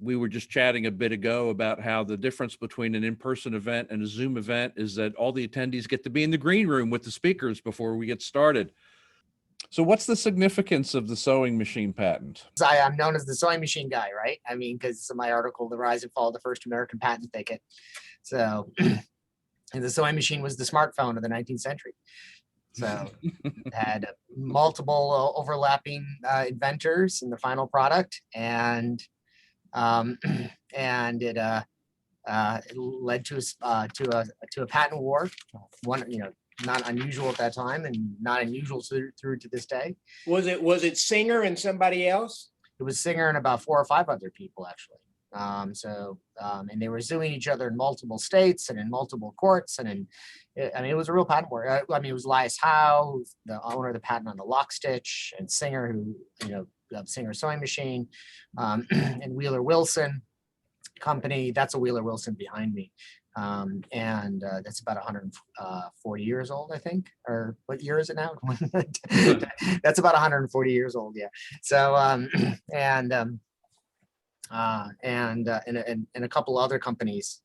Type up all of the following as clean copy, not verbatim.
we were just chatting a bit ago about how the difference between an in-person event and a Zoom event is that all the attendees get to be in the green room with the speakers before we get started. So what's the significance of the sewing machine patent? I'm known as the sewing machine guy, right? I mean, because of my article, The Rise and Fall of the First American Patent Thicket. So, and the sewing machine was the smartphone of the 19th century. So it had multiple overlapping inventors in the final product, and it led to a patent war. One, not unusual at that time, and not unusual through to this day. Was it Singer and somebody else? It was Singer and about 4 or 5 other people, actually. And they were suing each other in multiple states and in multiple courts, and it was a real patent war. It was Elias Howe, the owner of the patent on the lock stitch, and Singer, who Singer sewing machine, and Wheeler Wilson company. That's a Wheeler Wilson behind me. And that's about 140 years old, I think. Or what year is it now? That's about 140 years old, yeah. So and a couple other companies.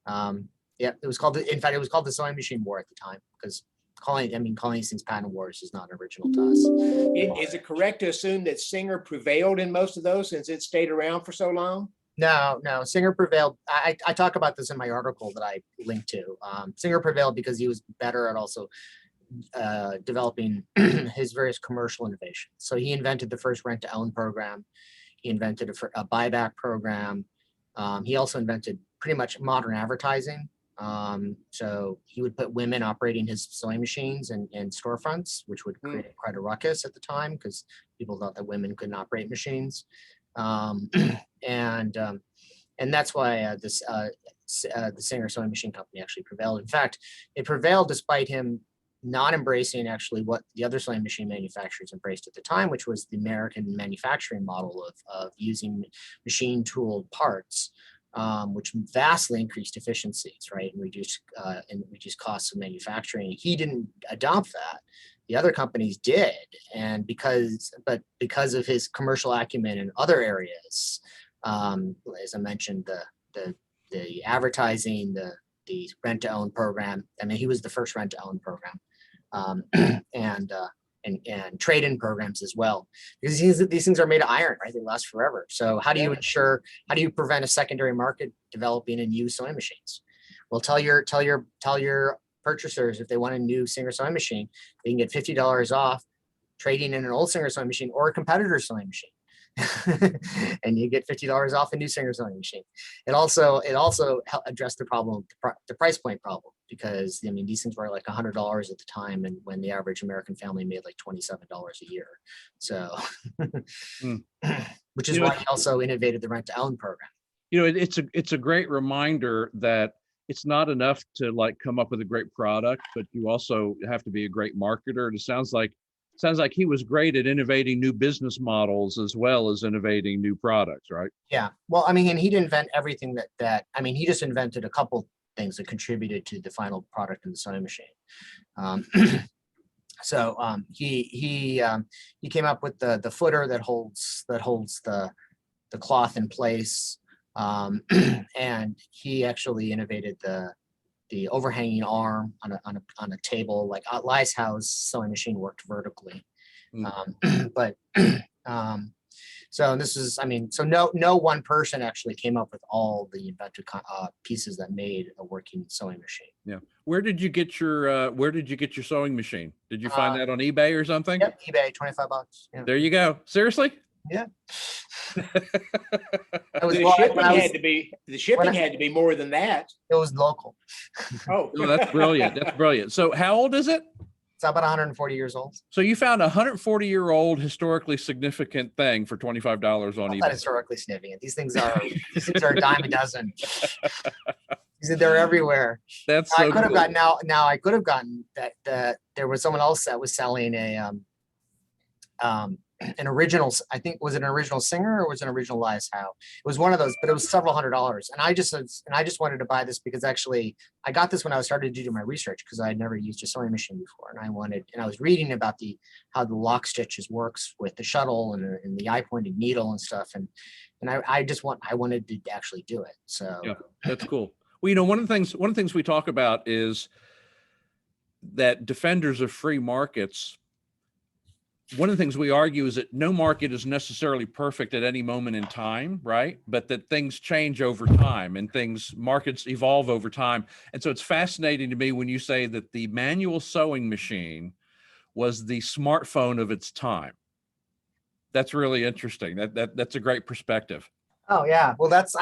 It was called the Sewing Machine War at the time, because calling these things patent wars is not original to us. Is it correct to assume that Singer prevailed in most of those since it stayed around for so long? No, Singer prevailed. I talk about this in my article that I linked to. Singer prevailed because he was better at also developing his various commercial innovations. So he invented the first rent-to-own program. He invented a buyback program. He also invented pretty much modern advertising. So he would put women operating his sewing machines in storefronts, which would create quite a ruckus at the time because people thought that women couldn't operate machines. And that's why the Singer Sewing Machine Company actually prevailed. In fact, it prevailed despite him not embracing actually what the other sewing machine manufacturers embraced at the time, which was the American manufacturing model of using machine tooled parts, which vastly increased efficiencies, right, and reduced costs of manufacturing. He didn't adopt that. The other companies did, and because of his commercial acumen in other areas, as I mentioned, the advertising, the rent-to-own program. I mean, he was the first rent-to-own program, and trade-in programs as well. Because these things are made of iron, right? They last forever. So how do you prevent a secondary market developing in used sewing machines? Well, tell your purchasers, if they want a new Singer sewing machine, they can get $50 off trading in an old Singer sewing machine or a competitor's sewing machine. And you get $50 off a new Singer sewing machine. It also addressed the problem, the price point problem, because these things were like $100 at the time, and when the average American family made like $27 a year. So, which is why he also innovated the rent-to-own program. It's a great reminder that it's not enough to come up with a great product, but you also have to be a great marketer. And it sounds like he was great at innovating new business models as well as innovating new products, right? Yeah. Well, and he didn't invent everything he just invented a couple things that contributed to the final product in the sewing machine. So he came up with the footer that holds the cloth in place. And he actually innovated the overhanging arm on a table. Like Elias Howe's sewing machine worked vertically, so this is, so no one person actually came up with all the invented pieces that made a working sewing machine. Yeah. Where did you get your sewing machine? Did you find that on eBay or something? Yep, eBay, $25. Yeah. There you go. Seriously? Yeah. The shipping had to be more than that. It was local. Oh, that's brilliant. That's brilliant. So how old is it? It's about 140 years old. So you found a 140-year-old historically significant thing for $25 on eBay. Not historically significant. These things are a dime a dozen. They're everywhere. That's so I could have gotten now. I could have gotten that there was someone else that was selling an original. I think, was it an original Singer or was it an original Elias Howe? It was one of those, but it was several $100s. And I just wanted to buy this because actually I got this when I started to do my research, because I had never used a sewing machine before, and I was reading about how the lock stitches works with the shuttle and the eye pointed needle and stuff, and And I wanted to actually do it. So Yeah, that's cool. Well, you know, one of the things we talk about is that defenders of free markets, one of the things we argue is that no market is necessarily perfect at any moment in time, right? But that things change over time and markets evolve over time. And so it's fascinating to me when you say that the manual sewing machine was the smartphone of its time. That's really interesting. That's a great perspective. oh yeah, well that is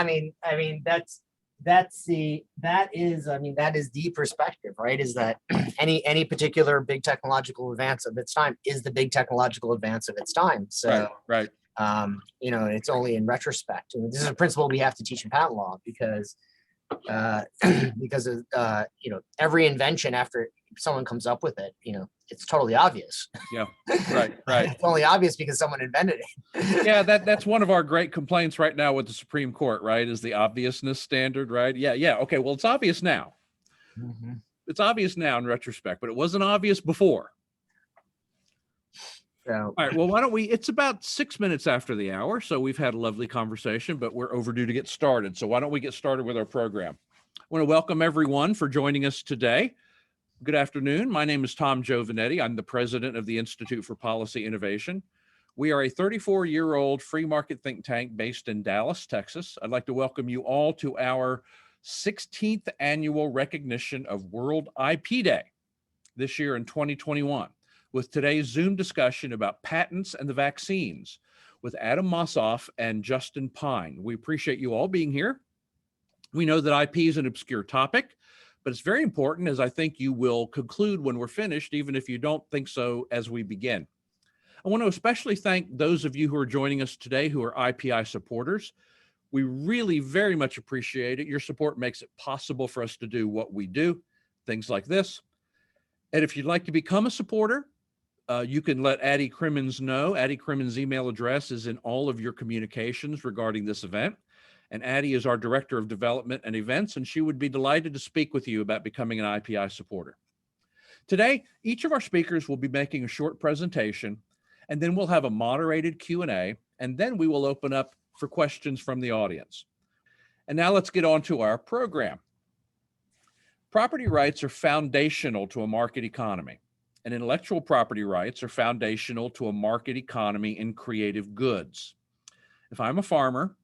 the perspective, right? Is that any particular big technological advance of its time is the big technological advance of its time. So Right. it's only in retrospect. And this is a principle we have to teach in patent law because of every invention after someone comes up with it, it's totally obvious. Yeah, right. It's only obvious because someone invented it. Yeah, that's one of our great complaints right now with the Supreme Court, right? Is the obviousness standard, right? Yeah. Okay, well, it's obvious now. Mm-hmm. It's obvious now in retrospect, but it wasn't obvious before. So, all right, well, why don't it's about 6 minutes after the hour, so we've had a lovely conversation, but we're overdue to get started. So why don't we get started with our program? I want to welcome everyone for joining us today. Good afternoon. My name is Tom Giovanetti. I'm the president of the Institute for Policy Innovation. We are a 34-year-old free market think tank based in Dallas, Texas. I'd like to welcome you all to our 16th annual recognition of World IP Day this year in 2021, with today's Zoom discussion about patents and the vaccines with Adam Mossoff and Justin Pine. We appreciate you all being here. We know that IP is an obscure topic, but it's very important, as I think you will conclude when we're finished, even if you don't think so as we begin. I want to especially thank those of you who are joining us today who are IPI supporters. We really very much appreciate it. Your support makes it possible for us to do what we do, things like this. And if you'd like to become a supporter, you can let Addie Crimmins know. Addie Crimmins' email address is in all of your communications regarding this event. And Addie is our Director of Development and Events, and she would be delighted to speak with you about becoming an IPI supporter. Today, each of our speakers will be making a short presentation, and then we'll have a moderated Q&A, and then we will open up for questions from the audience. And now let's get on to our program. Property rights are foundational to a market economy, and intellectual property rights are foundational to a market economy in creative goods. If I'm a farmer,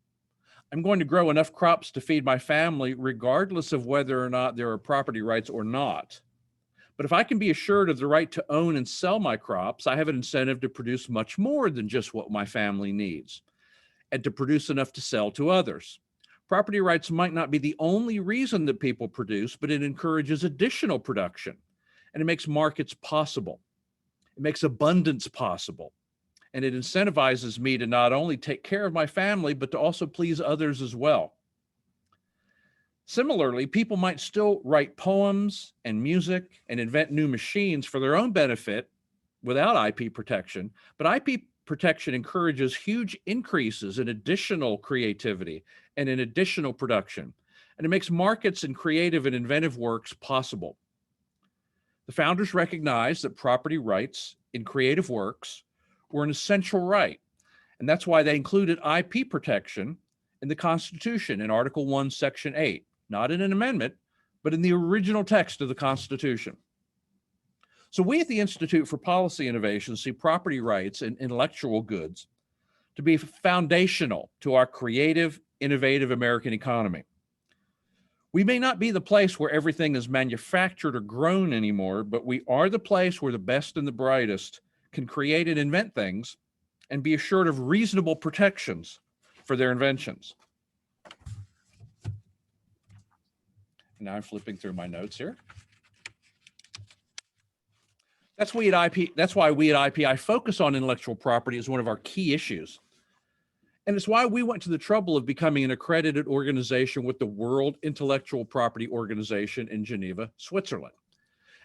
I'm going to grow enough crops to feed my family, regardless of whether or not there are property rights or not. But if I can be assured of the right to own and sell my crops, I have an incentive to produce much more than just what my family needs, and to produce enough to sell to others. Property rights might not be the only reason that people produce, but it encourages additional production, and it makes markets possible. It makes abundance possible. And it incentivizes me to not only take care of my family, but to also please others as well. Similarly, people might still write poems and music and invent new machines for their own benefit without IP protection, but IP protection encourages huge increases in additional creativity and in additional production, and it makes markets in creative and inventive works possible. The founders recognized that property rights in creative works were an essential right, and that's why they included IP protection in the Constitution in Article 1, Section 8, not in an amendment, but in the original text of the Constitution. So we at the Institute for Policy Innovation see property rights in intellectual goods to be foundational to our creative, innovative American economy. We may not be the place where everything is manufactured or grown anymore, but we are the place where the best and the brightest can create and invent things and be assured of reasonable protections for their inventions. Now I'm flipping through my notes here. That's why we at IPI focus on intellectual property as one of our key issues. And it's why we went to the trouble of becoming an accredited organization with the World Intellectual Property Organization in Geneva, Switzerland.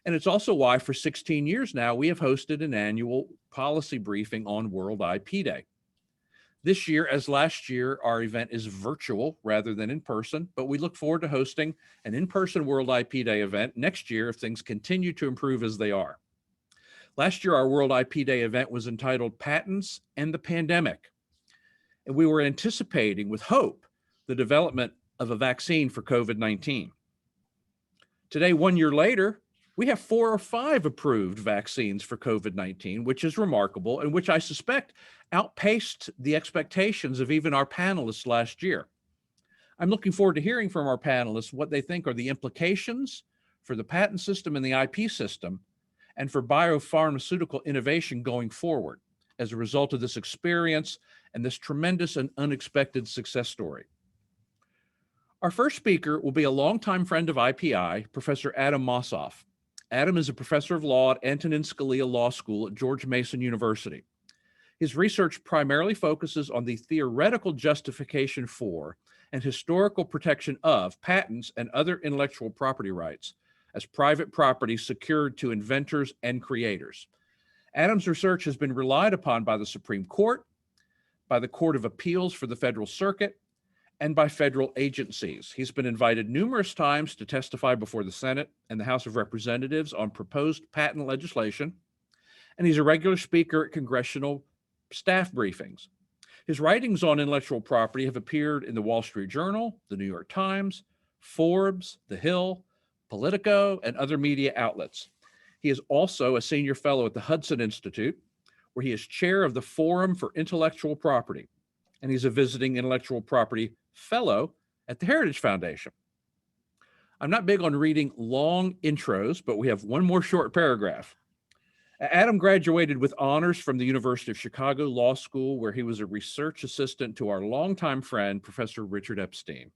And it's also why for 16 years now, we have hosted an annual policy briefing on World IP Day. This year, as last year, our event is virtual rather than in person, but we look forward to hosting an in-person World IP Day event next year if things continue to improve as they are. Last year, our World IP Day event was entitled Patents and the Pandemic. and we were anticipating with hope the development of a vaccine for COVID-19. Today, 1 year later, we have 4 or 5 approved vaccines for COVID-19, which is remarkable and which I suspect outpaced the expectations of even our panelists last year. I'm looking forward to hearing from our panelists what they think are the implications for the patent system and the IP system and for biopharmaceutical innovation going forward as a result of this experience and this tremendous and unexpected success story. Our first speaker will be a longtime friend of IPI, Professor Adam Mossoff. Adam is a professor of law at Antonin Scalia Law School at George Mason University. His research primarily focuses on the theoretical justification for and historical protection of patents and other intellectual property rights as private property secured to inventors and creators. Adam's research has been relied upon by the Supreme Court, by the Court of Appeals for the Federal Circuit, and by federal agencies. He's been invited numerous times to testify before the Senate and the House of Representatives on proposed patent legislation, and he's a regular speaker at congressional staff briefings. His writings on intellectual property have appeared in the Wall Street Journal, the New York Times, Forbes, The Hill, Politico, and other media outlets. He is also a senior fellow at the Hudson Institute, where he is chair of the Forum for Intellectual Property, and he's a visiting intellectual property fellow at the Heritage Foundation. I'm not big on reading long intros, but we have one more short paragraph. Adam graduated with honors from the University of Chicago Law School, where he was a research assistant to our longtime friend, Professor Richard Epstein.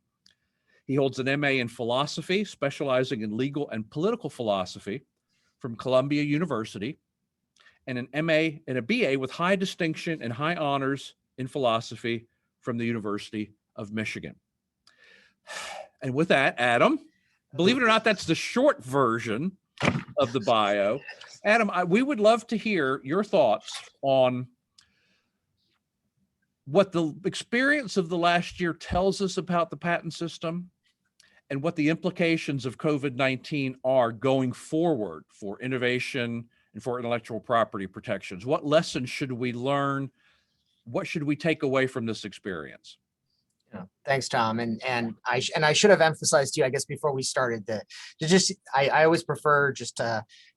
He holds an MA in philosophy, specializing in legal and political philosophy from Columbia University, and an MA and a BA with high distinction and high honors in philosophy from the University of Michigan. And with that, Adam, believe it or not, that's the short version of the bio. Adam, we would love to hear your thoughts on what the experience of the last year tells us about the patent system and what the implications of COVID-19 are going forward for innovation and for intellectual property protections. What lessons should we learn? What should we take away from this experience? Yeah, thanks, Tom. And I should have emphasized to you, I guess, before we started I always prefer just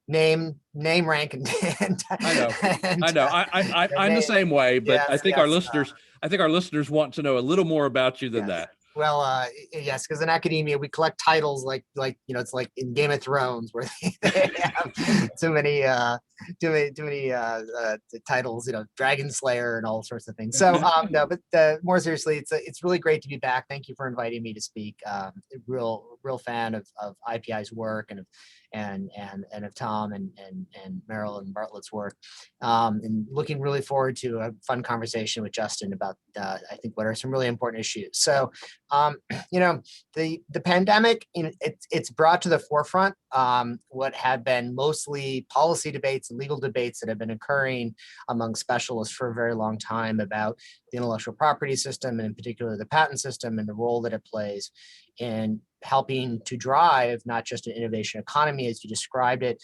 name, rank, and I know. I'm the same way, but yes, I think our listeners want to know a little more about you than that. Well, yes, because in academia we collect titles like it's like in Game of Thrones where they have too many titles, Dragon Slayer and all sorts of things. So no, but more seriously, it's really great to be back. Thank you for inviting me to speak. Real fan of IPI's work and of Tom and Merrill and Bartlett's work, and looking really forward to a fun conversation with Justin about I think what are some really important issues. So the pandemic, it's brought to the forefront what had been mostly policy debates and legal debates that have been occurring among specialists for a very long time about the intellectual property system, and in particular the patent system, and the role that it plays in helping to drive not just an innovation economy as you described it.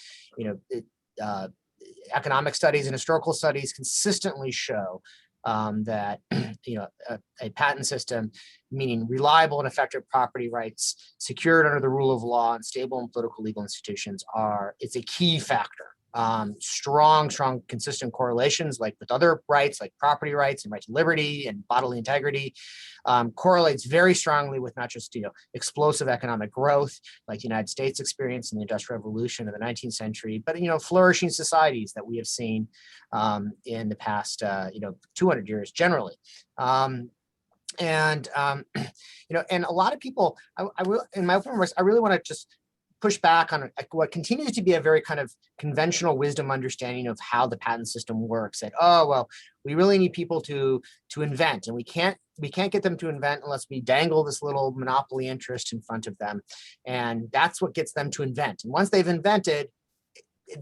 Economic studies and historical studies consistently show that a patent system, meaning reliable and effective property rights secured under the rule of law and stable and political legal institutions, it's a key factor. Strong, consistent correlations like with other rights like property rights and right to liberty and bodily integrity, correlates very strongly with not just explosive economic growth like the United States experienced in the Industrial Revolution of the 19th century, but flourishing societies that we have seen in the past 200 years generally. And a lot of people, I will, in my opening remarks, I really want to just push back on what continues to be a very kind of conventional wisdom understanding of how the patent system works. That, oh, well, we really need people to invent, and we can't get them to invent unless we dangle this little monopoly interest in front of them. And that's what gets them to invent. And once they've invented,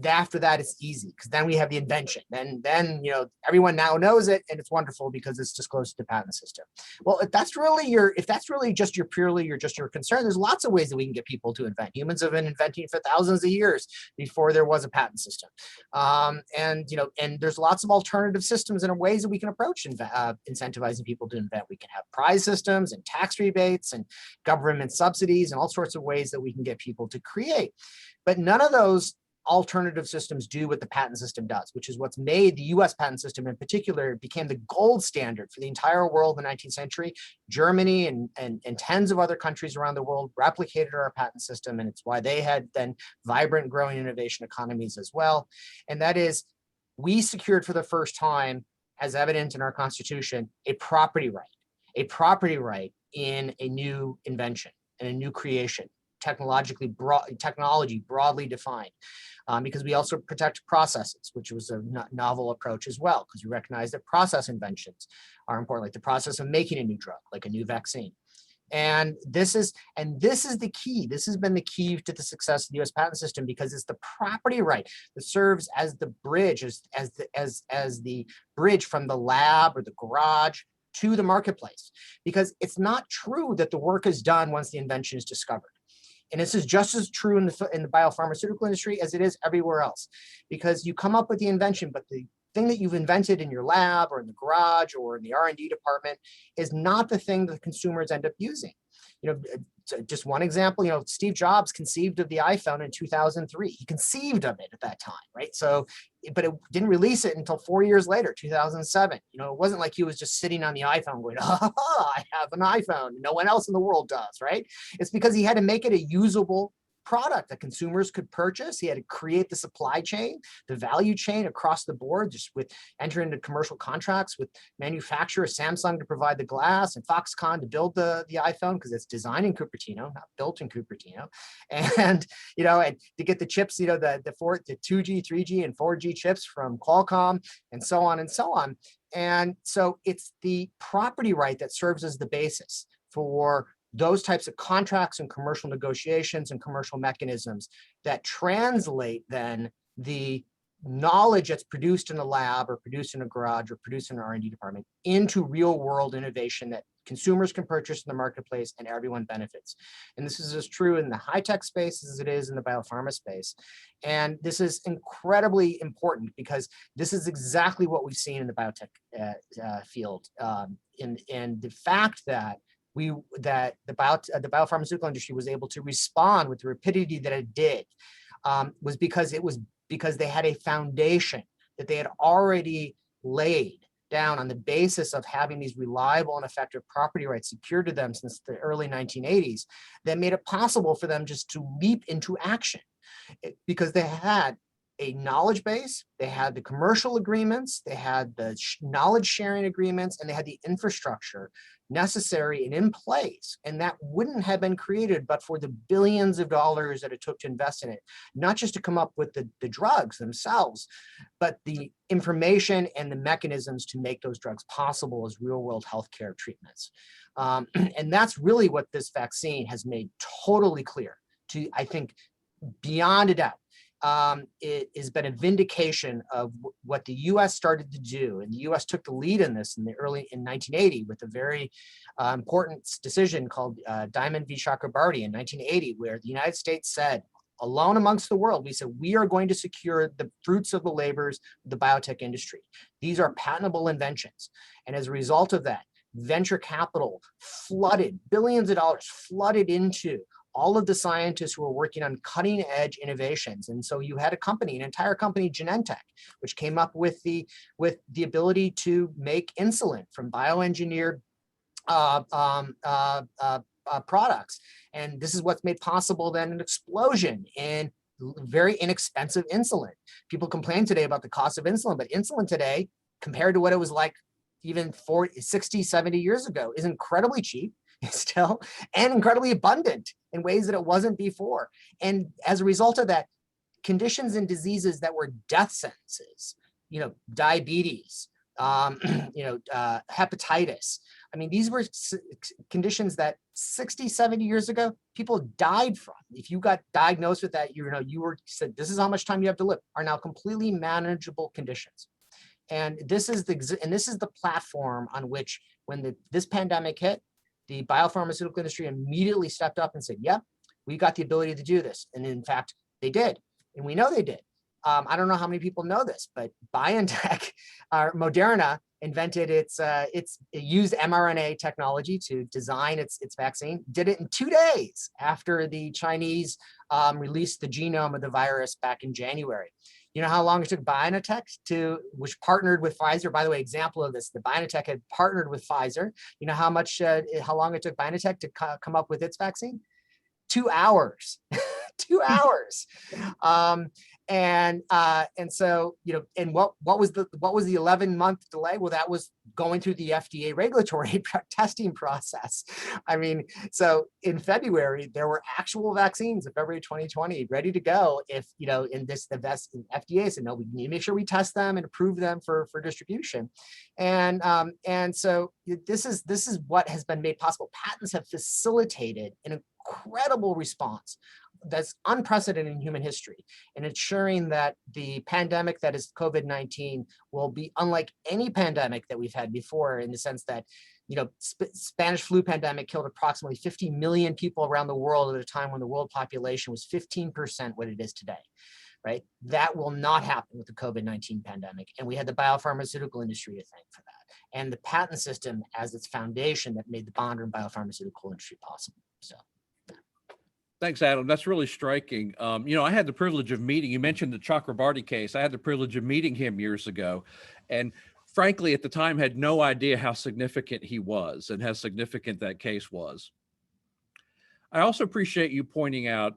after that, it's easy because then we have the invention. Then you know, everyone now knows it, and it's wonderful because it's disclosed to the patent system. Well, if that's really just your concern, there's lots of ways that we can get people to invent. Humans have been inventing for thousands of years before there was a patent system, and you know, and there's lots of alternative systems and ways that we can approach incentivizing people to invent. We can have prize systems and tax rebates and government subsidies and all sorts of ways that we can get people to create, but none of those alternative systems do what the patent system does, which is what's made the US patent system in particular became the gold standard for the entire world in the 19th century. Germany and tens of other countries around the world replicated our patent system, and it's why they had then vibrant, growing innovation economies as well. And that is, we secured for the first time, as evident in our Constitution, a property right in a new invention and a new creation, technology broadly defined, because we also protect processes, which was a novel approach as well, because we recognize that process inventions are important, like the process of making a new drug, like a new vaccine. And this is the key. This has been the key to the success of the U.S. patent system, because it's the property right that serves as the bridge, as the bridge from the lab or the garage to the marketplace. Because it's not true that the work is done once the invention is discovered. And this is just as true in the biopharmaceutical industry as it is everywhere else, because you come up with the invention, but the thing that you've invented in your lab or in the garage or in the R&D department is not the thing that consumers end up using. You know, just one example, you know, Steve Jobs conceived of the iPhone in 2003. He conceived of it at that time, right? So, but it didn't release it until 4 years later, 2007. You know, it wasn't like he was just sitting on the iPhone going, oh, I have an iPhone. No one else in the world does, right? It's because he had to make it a usable product that consumers could purchase. He had to create the supply chain, the value chain across the board, just with entering into commercial contracts with manufacturers, Samsung to provide the glass and Foxconn to build the iPhone, because it's designed in Cupertino, not built in Cupertino. And, you know, and to get the chips, you know, the 2G, 3G, and 4G chips from Qualcomm, and so on and so on. And so it's the property right that serves as the basis for those types of contracts and commercial negotiations and commercial mechanisms that translate then the knowledge that's produced in a lab or produced in a garage or produced in an R&D department into real world innovation that consumers can purchase in the marketplace and everyone benefits. And this is as true in the high-tech space as it is in the biopharma space. And this is incredibly important because this is exactly what we've seen in the biotech field. And the fact that the biopharmaceutical industry was able to respond with the rapidity that it did was because they had a foundation that they had already laid down on the basis of having these reliable and effective property rights secured to them since the early 1980s that made it possible for them just to leap into action, because they had a knowledge base, they had the commercial agreements, they had the knowledge sharing agreements, and they had the infrastructure necessary and in place. And that wouldn't have been created but for the billions of dollars that it took to invest in it, not just to come up with the drugs themselves, but the information and the mechanisms to make those drugs possible as real world healthcare treatments. And that's really what this vaccine has made totally clear to, I think, beyond a doubt. It has been a vindication of what the U.S. started to do, and the U.S. took the lead in this in 1980 with a very important decision called Diamond v. Chakrabarty in 1980, where the United States said, alone amongst the world, we said, we are going to secure the fruits of the labors of the biotech industry. These are patentable inventions, and as a result of that, venture capital flooded, billions of dollars flooded into all of the scientists who were working on cutting edge innovations. And so you had a company, an entire company, Genentech, which came up with the ability to make insulin from bioengineered products. And this is what's made possible then an explosion in very inexpensive insulin. People complain today about the cost of insulin, but insulin today, compared to what it was like even 40, 60, 70 years ago, is incredibly cheap still, and incredibly abundant in ways that it wasn't before. And as a result of that, conditions and diseases that were death sentences, you know, diabetes, hepatitis, I mean, these were conditions that 60, 70 years ago, people died from. If you got diagnosed with that, you were said, this is how much time you have to live, are now completely manageable conditions. And this is the platform on which, when this pandemic hit, the biopharmaceutical industry immediately stepped up and said, yep, we got the ability to do this. And in fact, they did. And we know they did. I don't know how many people know this, but BioNTech, Moderna, invented it used mRNA technology to design its vaccine, did it in 2 days after the Chinese released the genome of the virus back in January. You know how long it took BioNTech which partnered with Pfizer? By the way, example of this, the BioNTech had partnered with Pfizer. You know how long it took BioNTech to come up with its vaccine? 2 hours. 2 hours. And so, and what was the 11-month delay? Well, that was going through the FDA regulatory testing process. I mean, so in February, there were actual vaccines in February 2020 ready to go. If, the FDA said, no, we need to make sure we test them and approve them for distribution. And so this is what has been made possible. Patents have facilitated an incredible response that's unprecedented in human history, and ensuring that the pandemic that is COVID-19 will be unlike any pandemic that we've had before, in the sense that, Spanish flu pandemic killed approximately 50 million people around the world at a time when the world population was 15% what it is today, right? That will not happen with the COVID-19 pandemic. And we had the biopharmaceutical industry to thank for that, and the patent system as its foundation that made the modern biopharmaceutical industry possible. So. Thanks, Adam. That's really striking. I had the privilege of meeting, you mentioned the Chakrabarty case. I had the privilege of meeting him years ago. And frankly, at the time, had no idea how significant he was and how significant that case was. I also appreciate you pointing out,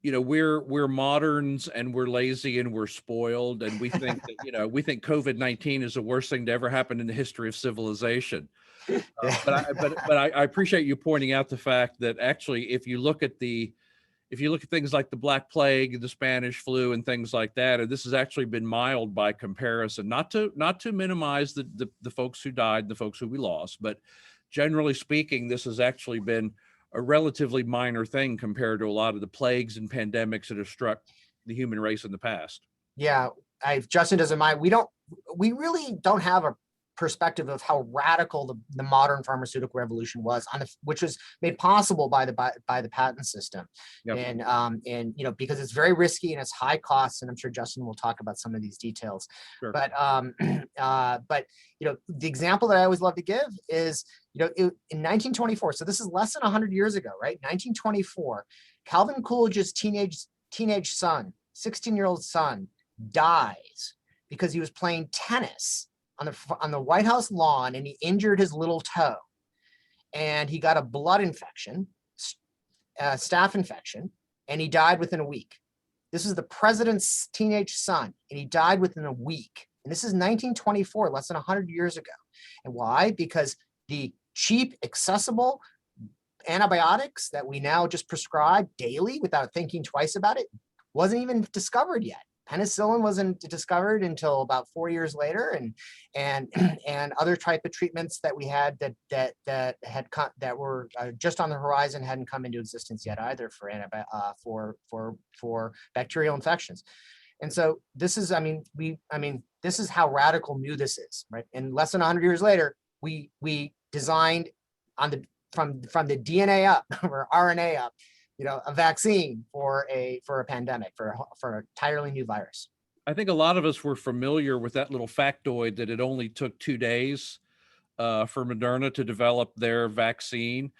we're moderns and we're lazy and we're spoiled. And we think that, we think COVID-19 is the worst thing to ever happen in the history of civilization. But I appreciate you pointing out the fact that actually, if you look at things like the Black Plague, the Spanish flu, and things like that, and this has actually been mild by comparison. Not to minimize the folks who died, the folks who we lost, but generally speaking, this has actually been a relatively minor thing compared to a lot of the plagues and pandemics that have struck the human race in the past. Yeah, Justin doesn't mind. We really don't have a perspective of how radical the modern pharmaceutical revolution was, which was made possible by the patent system. Yep. And because it's very risky and it's high costs, and I'm sure Justin will talk about some of these details. Sure. But the example that I always love to give is, in 1924, so this is less than 100 years ago, right? 1924, Calvin Coolidge's teenage son, 16-year-old son, dies because he was playing tennis on the White House lawn, and he injured his little toe, and he got a blood infection, staph infection, and he died within a week. This is the president's teenage son, and he died within a week. And this is 1924, less than 100 years ago. And why? Because the cheap, accessible antibiotics that we now just prescribe daily without thinking twice about it wasn't even discovered yet. Penicillin wasn't discovered until about 4 years later, and other type of treatments that we had that were just on the horizon hadn't come into existence yet either for bacterial infections. And so this is, this is how radical new this is, right? And less than 100 years later, we designed from the DNA up or RNA up, a vaccine for a pandemic, for an entirely new virus. I think a lot of us were familiar with that little factoid that it only took 2 days for Moderna to develop their vaccine.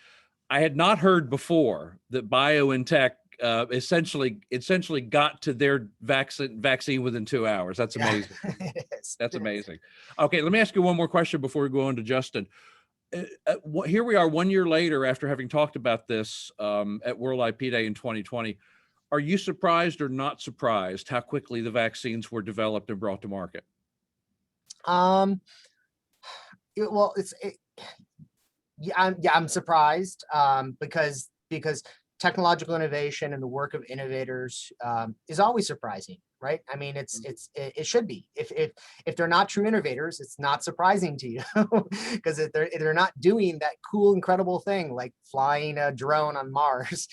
I had not heard before that BioNTech essentially got to their vaccine within 2 hours. That's amazing. Yeah. That's amazing. Okay, let me ask you one more question before we go on to Justin. Here we are 1 year later after having talked about this at World IP Day in 2020. Are you surprised or not surprised how quickly the vaccines were developed and brought to market? I'm surprised because technological innovation and the work of innovators is always surprising, right? I mean, it should be. If they're not true innovators, it's not surprising to you because if they're not doing that cool, incredible thing like flying a drone on Mars,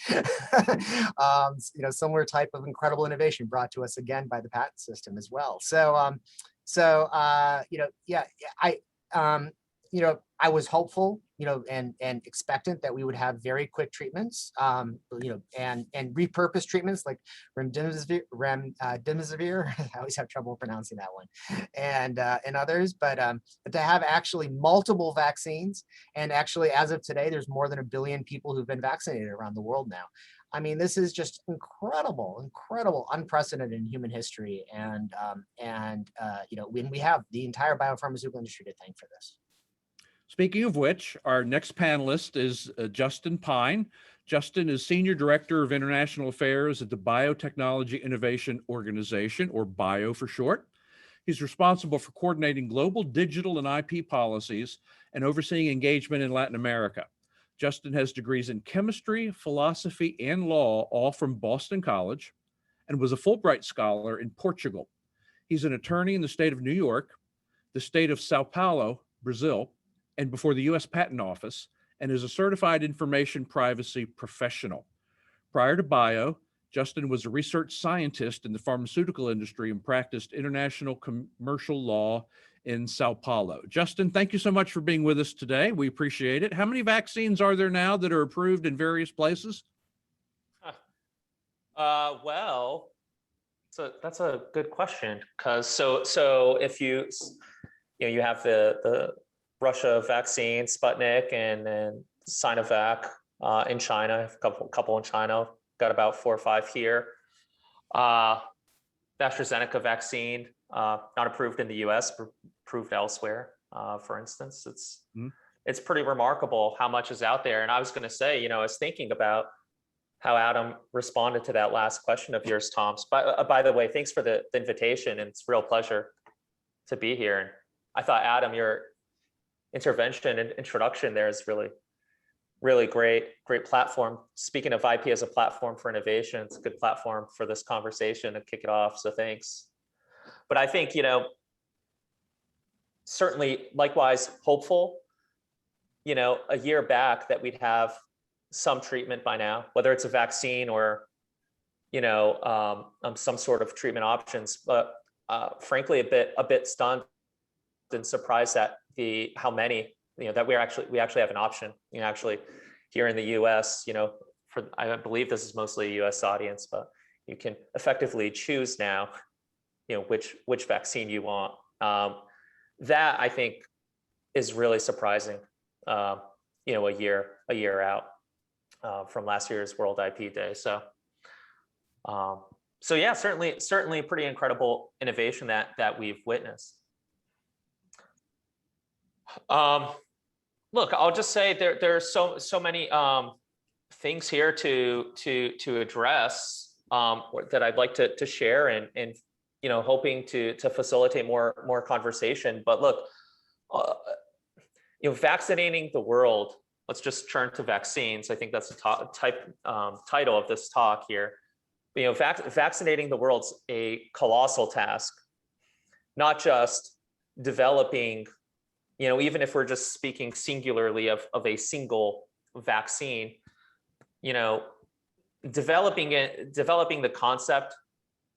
similar type of incredible innovation brought to us again by the patent system as well. I was hopeful, and expectant that we would have very quick treatments, and repurposed treatments like remdesivir. I always have trouble pronouncing that one, and others. But to have actually multiple vaccines, and actually as of today, there's more than 1 billion people who've been vaccinated around the world now. I mean, this is just incredible, unprecedented in human history, and when we have the entire biopharmaceutical industry to thank for this. Speaking of which, our next panelist is Justin Pine. Justin is Senior Director of International Affairs at the Biotechnology Innovation Organization, or BIO for short. He's responsible for coordinating global digital and IP policies and overseeing engagement in Latin America. Justin has degrees in chemistry, philosophy, and law, all from Boston College, and was a Fulbright Scholar in Portugal. He's an attorney in the state of New York, the state of Sao Paulo, Brazil, and before the U.S. Patent Office, and is a certified information privacy professional. Prior to BIO, Justin was a research scientist in the pharmaceutical industry and practiced international commercial law in Sao Paulo. Justin, thank you so much for being with us today. We appreciate it. How many vaccines are there now that are approved in various places? Well, so that's a good question, because so if you have the Russia vaccine, Sputnik, and then Sinovac in China, a couple in China, got about 4 or 5 here. The AstraZeneca vaccine, not approved in the US, but approved elsewhere, for instance. It's pretty remarkable how much is out there. And I was going to say, I was thinking about how Adam responded to that last question of yours, Tom. By the way, thanks for the invitation, and it's a real pleasure to be here. And I thought, Adam, your intervention and introduction there is really great platform. Speaking of IP as a platform for innovation, it's a good platform for this conversation to kick it off. So thanks. But I think, certainly likewise hopeful, a year back that we'd have some treatment by now, whether it's a vaccine or, some sort of treatment options. But frankly, a bit stunned and surprised at how many, that we actually have an option, actually here in the US, I believe this is mostly a US audience, but you can effectively choose now, which vaccine you want. That I think is really surprising, a year out from last year's World IP Day. So yeah, certainly pretty incredible innovation that we've witnessed. Look, I'll just say there are so many things here to address that I'd like to share and hoping to facilitate more conversation. But look, vaccinating the world. Let's just turn to vaccines. I think that's the title of this talk here. Vaccinating the world's a colossal task. Not just developing, even if we're just speaking singularly of a single vaccine, developing the concept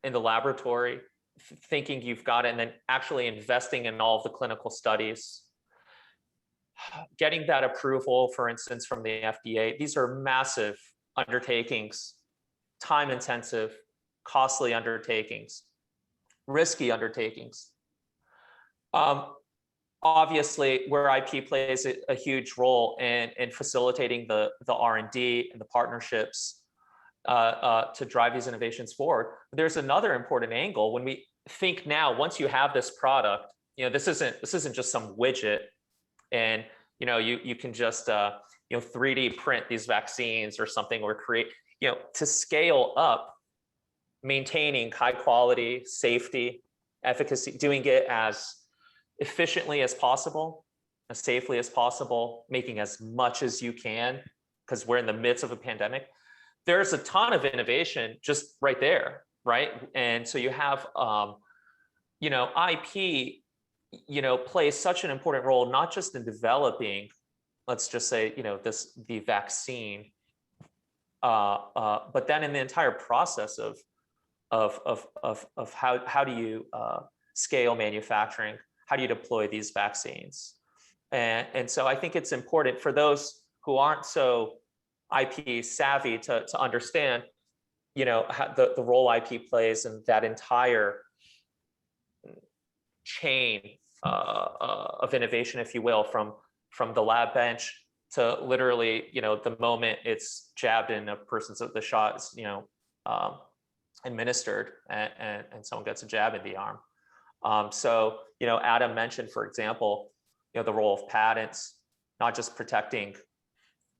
in the laboratory, thinking you've got it, and then actually investing in all of the clinical studies, getting that approval, for instance, from the FDA. These are massive undertakings, time-intensive, costly undertakings, risky undertakings. Obviously, where IP plays a huge role in facilitating the R&D and the partnerships to drive these innovations forward. There's another important angle when we think now. Once you have this product, this isn't just some widget, and you can just 3D print these vaccines or something, or create to scale up, maintaining high quality, safety, efficacy, doing it as efficiently as possible, as safely as possible, making as much as you can, because we're in the midst of a pandemic. there's a ton of innovation just right there, right? And so you have, IP, plays such an important role, not just in developing, let's just say, the vaccine, but then in the entire process of how do you scale manufacturing, how do you deploy these vaccines, and so I think it's important for those who aren't so IP savvy to understand, how the role IP plays in that entire chain of innovation, if you will, from the lab bench to literally, the moment it's jabbed in a person's, the shot is, administered, and someone gets a jab in the arm. So, Adam mentioned, for example, the role of patents, not just protecting,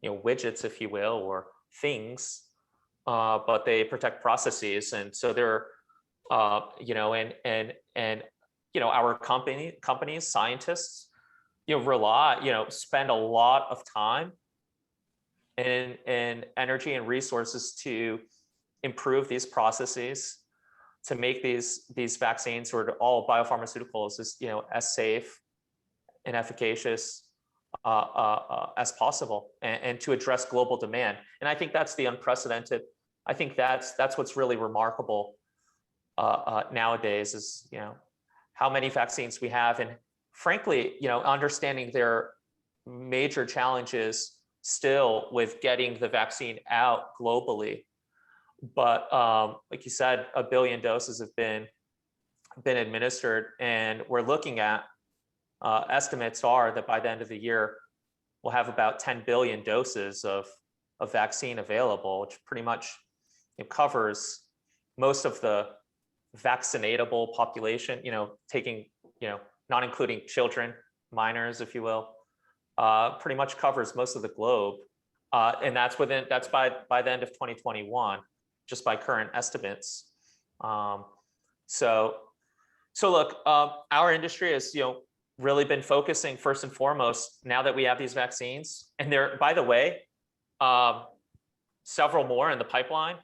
widgets, if you will, or things, but they protect processes. And so they're, our companies, scientists, spend a lot of time and energy and resources to improve these processes, to make these vaccines, or all biopharmaceuticals, as safe and efficacious as possible, and to address global demand. And I think that's the unprecedented. I think that's what's really remarkable nowadays, is how many vaccines we have, and frankly, understanding their major challenges still with getting the vaccine out globally. But like you said, 1 billion doses have been administered, and we're looking at estimates are that by the end of the year, we'll have about 10 billion doses of vaccine available, which pretty much covers most of the vaccinatable population, taking, not including children, minors, if you will, pretty much covers most of the globe. And that's by the end of 2021, just by current estimates. So look, our industry has, really been focusing first and foremost, now that we have these vaccines, and there, by the way, several more in the pipeline,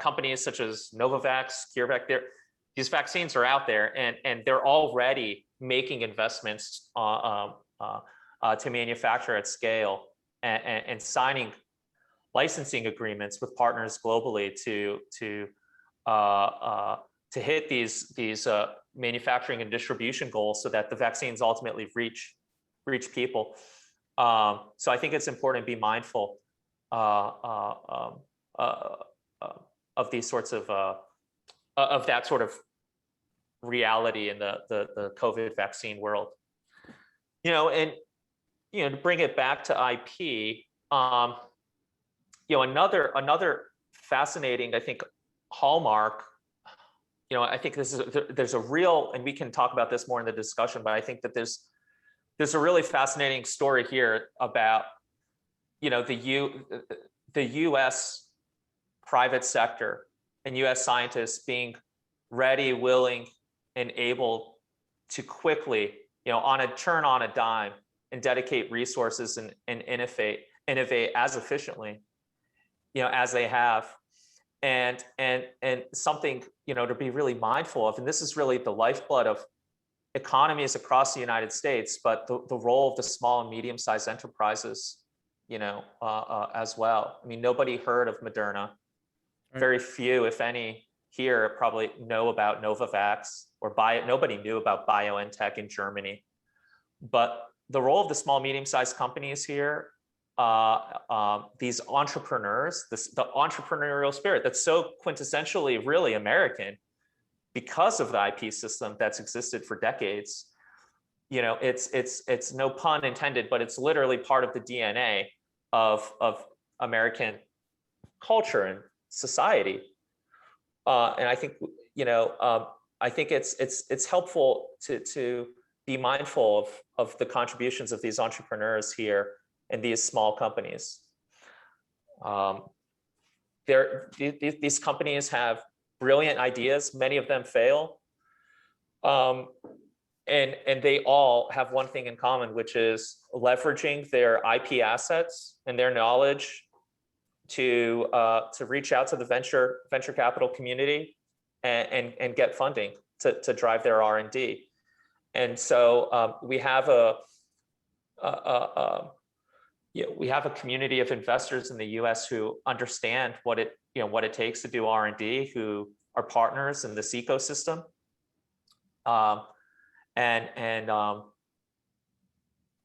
companies such as Novavax, CureVac, these vaccines are out there, and they're already making investments to manufacture at scale, and signing licensing agreements with partners globally to hit these manufacturing and distribution goals, so that the vaccines ultimately reach people. So I think it's important to be mindful of these sorts of that sort of reality in the COVID vaccine world. And to bring it back to IP, another fascinating, I think, hallmark. I think there's a real, and we can talk about this more in the discussion, but I think that there's a really fascinating story here about, the U.S. private sector and U.S. scientists being ready, willing, and able to quickly, turn on a dime and dedicate resources and innovate as efficiently, as they have. And something, to be really mindful of, and this is really the lifeblood of economies across the United States, but the role of the small and medium-sized enterprises, as well. I mean, nobody heard of Moderna. Right. Very few, if any, here probably know about Novavax, or nobody knew about BioNTech in Germany. But the role of the small, medium-sized companies here, these entrepreneurs, the entrepreneurial spirit that's so quintessentially really American because of the IP system that's existed for decades. It's no pun intended, but it's literally part of the DNA of American culture and society. And I think, I think it's helpful to be mindful of the contributions of these entrepreneurs here and these small companies. These companies have brilliant ideas. Many of them fail. And they all have one thing in common, which is leveraging their IP assets and their knowledge to reach out to the venture capital community and get funding to drive their R&D. And so we have we have a community of investors in the U.S. who understand what it takes to do R&D, who are partners in this ecosystem. And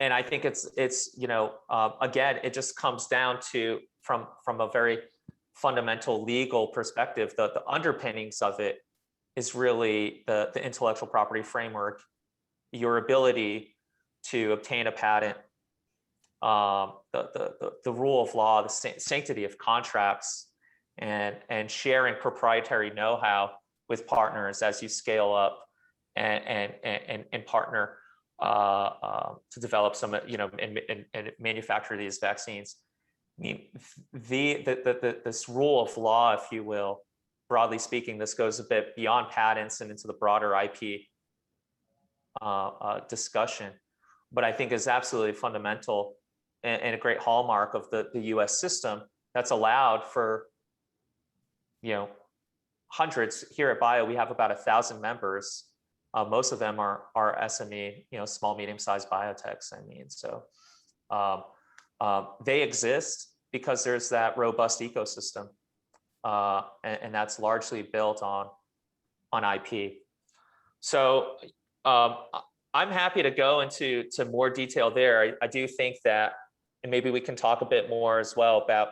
I think it's again, it just comes down to from a very fundamental legal perspective, the underpinnings of it is really the intellectual property framework, your ability to obtain a patent, the rule of law, the sanctity of contracts, and sharing proprietary know-how with partners as you scale up and partner to develop some, and manufacture these vaccines. I mean, this rule of law, if you will, broadly speaking, this goes a bit beyond patents and into the broader IP discussion, but I think is absolutely fundamental and a great hallmark of the U.S. system that's allowed for, hundreds. Here at Bio, we have about 1,000 members. Most of them are SME, small, medium-sized biotechs. I mean, so they exist because there's that robust ecosystem, and that's largely built on IP. So I'm happy to go into more detail there. I do think that, and maybe we can talk a bit more as well about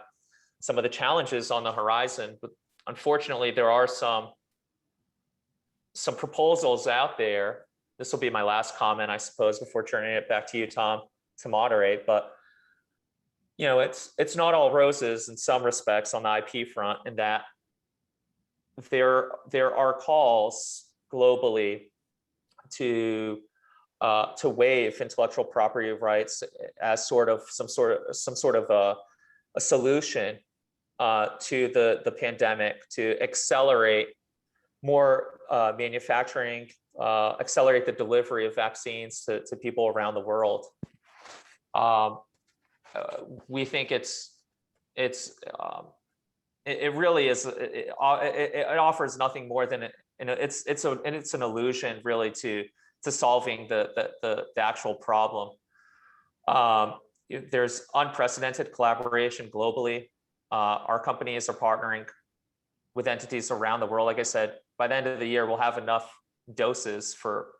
some of the challenges on the horizon. But unfortunately, there are some proposals out there. This will be my last comment, I suppose, before turning it back to you, Tom, to moderate. But it's not all roses in some respects on the IP front, in that there are calls globally to waive intellectual property rights as some sort of a solution to the pandemic, to accelerate more manufacturing, accelerate the delivery of vaccines to people around the world. We think it really is. It offers nothing more than it's an illusion, really, to solving the actual problem. There's unprecedented collaboration globally. Our companies are partnering with entities around the world. Like I said, by the end of the year, we'll have enough doses for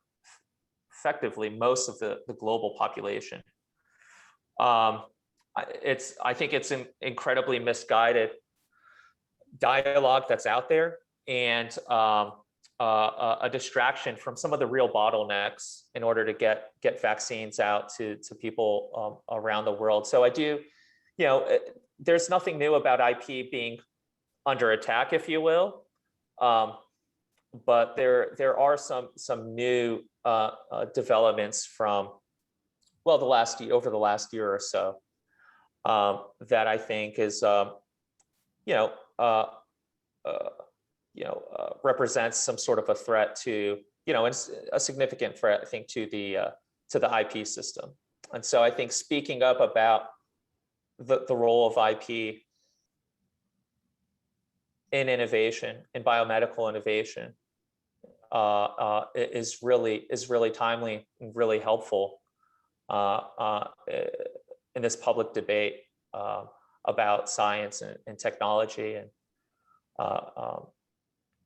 effectively most of the global population. I think it's an incredibly misguided dialogue that's out there, and a distraction from some of the real bottlenecks in order to get vaccines out to people around the world. So I do, there's nothing new about IP being under attack, if you will, but there are some new developments from over the last year or so that I think is represents some sort of a threat to, it's a significant threat, I think, to the IP system. And so I think speaking up about the role of IP in innovation, in biomedical innovation, is really timely and really helpful in this public debate about science and technology,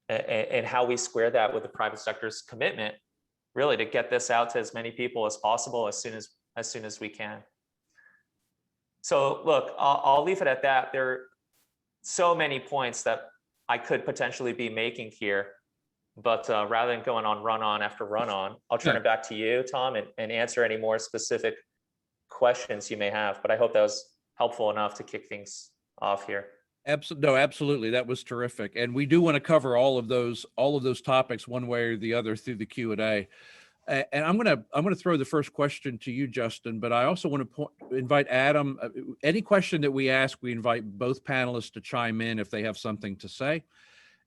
and how we square that with the private sector's commitment, really, to get this out to as many people as possible as soon as we can. So look, I'll leave it at that. There are so many points that I could potentially be making here, but rather than going on run-on after run-on, I'll turn it back to you, Tom, and answer any more specific questions you may have. But I hope that was helpful enough to kick things off here. Absolutely. That was terrific. And we do want to cover all of those topics one way or the other through the Q&A. And I'm going to throw the first question to you, Justin, but I also want to invite Adam. Any question that we ask, we invite both panelists to chime in if they have something to say.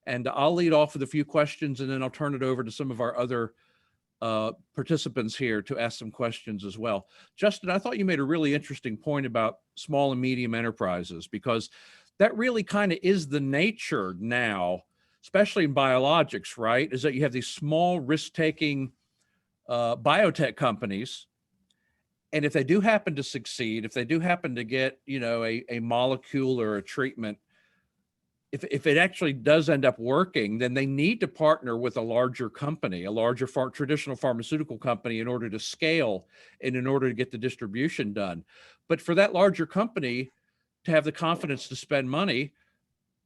And I'll lead off with a few questions, and then I'll turn it over to some of our other participants here to ask some questions as well. Justin, I thought you made a really interesting point about small and medium enterprises, because that really kind of is the nature now, especially in biologics, right? Is that you have these small risk-taking biotech companies. And if they do happen to succeed, if they do happen to get, a molecule or a treatment, if it actually does end up working, then they need to partner with a larger company, a larger traditional pharmaceutical company in order to scale and in order to get the distribution done. But for that larger company to have the confidence to spend money,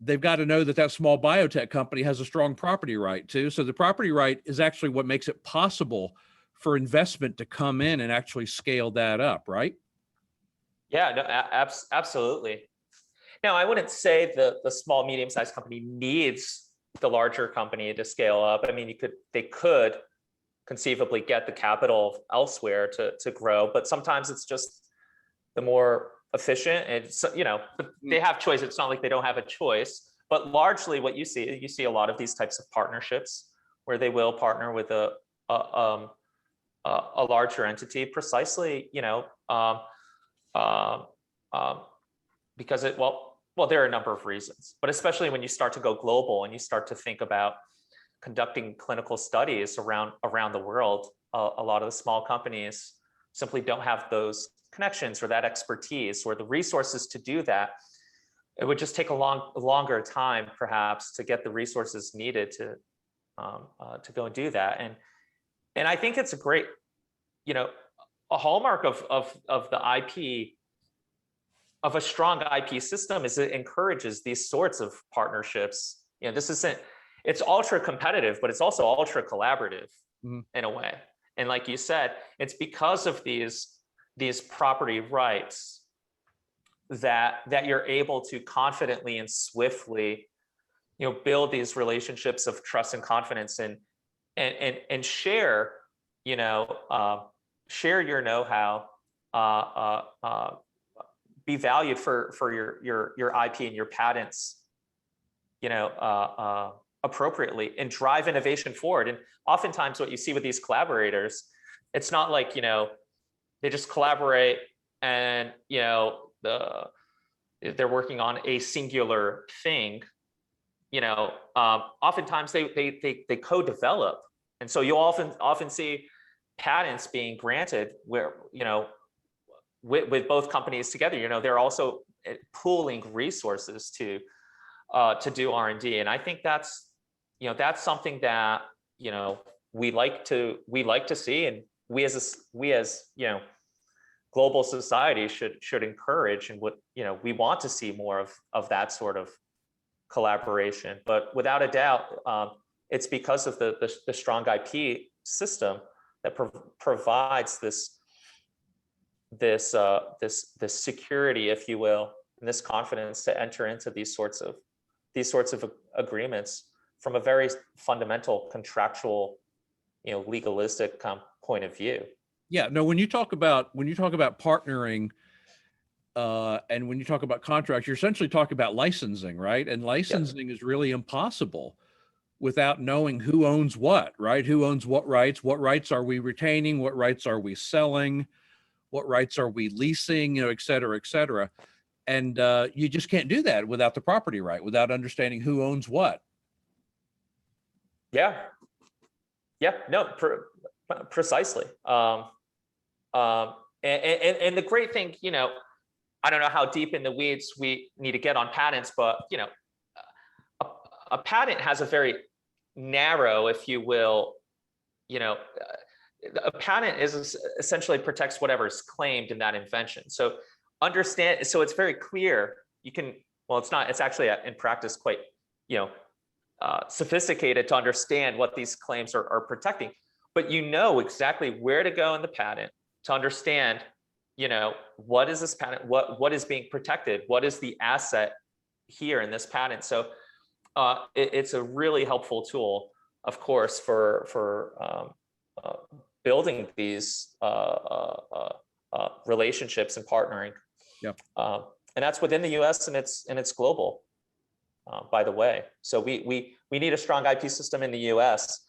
they've got to know that that small biotech company has a strong property right too. So the property right is actually what makes it possible for investment to come in and actually scale that up, right? Yeah, no, absolutely. Now, I wouldn't say the small, medium-sized company needs the larger company to scale up. I mean, they could conceivably get the capital elsewhere to grow, but sometimes it's just the more efficient, and so, they have choice. It's not like they don't have a choice, but largely what you see a lot of these types of partnerships where they will partner with a larger entity, precisely, because there are a number of reasons, but especially when you start to go global and you start to think about conducting clinical studies around the world, a lot of the small companies simply don't have those connections or that expertise or the resources to do that. It would just take a longer time, perhaps, to get the resources needed to go and do that. And I think it's a great, a hallmark of the IP, of a strong IP system, is it encourages these sorts of partnerships. It's ultra competitive, but it's also ultra collaborative in a way. And like you said, it's because of these property rights that you're able to confidently and swiftly, build these relationships of trust and confidence, and share, share your know-how, be valued for your IP and your patents, appropriately, and drive innovation forward. And oftentimes what you see with these collaborators, it's not like, they just collaborate and, they're working on a singular thing. Oftentimes they co-develop. And so you'll often see patents being granted where, with both companies together, they're also pooling resources to do R&D. And I think that's something that, we like to see, and we as global society should encourage, and we want to see more of that sort of collaboration. But without a doubt, it's because of the strong IP system that provides this security, if you will, and this confidence to enter into these sorts of agreements from a very fundamental contractual, legalistic point of view. Yeah, no, when you talk about partnering, and when you talk about contracts, you're essentially talking about licensing, right? And licensing is really impossible without knowing who owns what, right? Who owns what rights are we retaining? What rights are we selling? What rights are we leasing, et cetera, et cetera. And you just can't do that without the property right, without understanding who owns what. Yeah. No, precisely. And the great thing, I don't know how deep in the weeds we need to get on patents, but a patent has a very narrow, if you will, a patent is essentially protects whatever is claimed in that invention. So it's very clear. It's actually in practice quite, sophisticated to understand what these claims are protecting, but exactly where to go in the patent to understand, what is this patent, what is being protected, what is the asset here in this patent. So it's a really helpful tool, of course, for building these relationships and partnering. Yeah. And that's within the U.S. and it's global, by the way. So we need a strong IP system in the U.S.,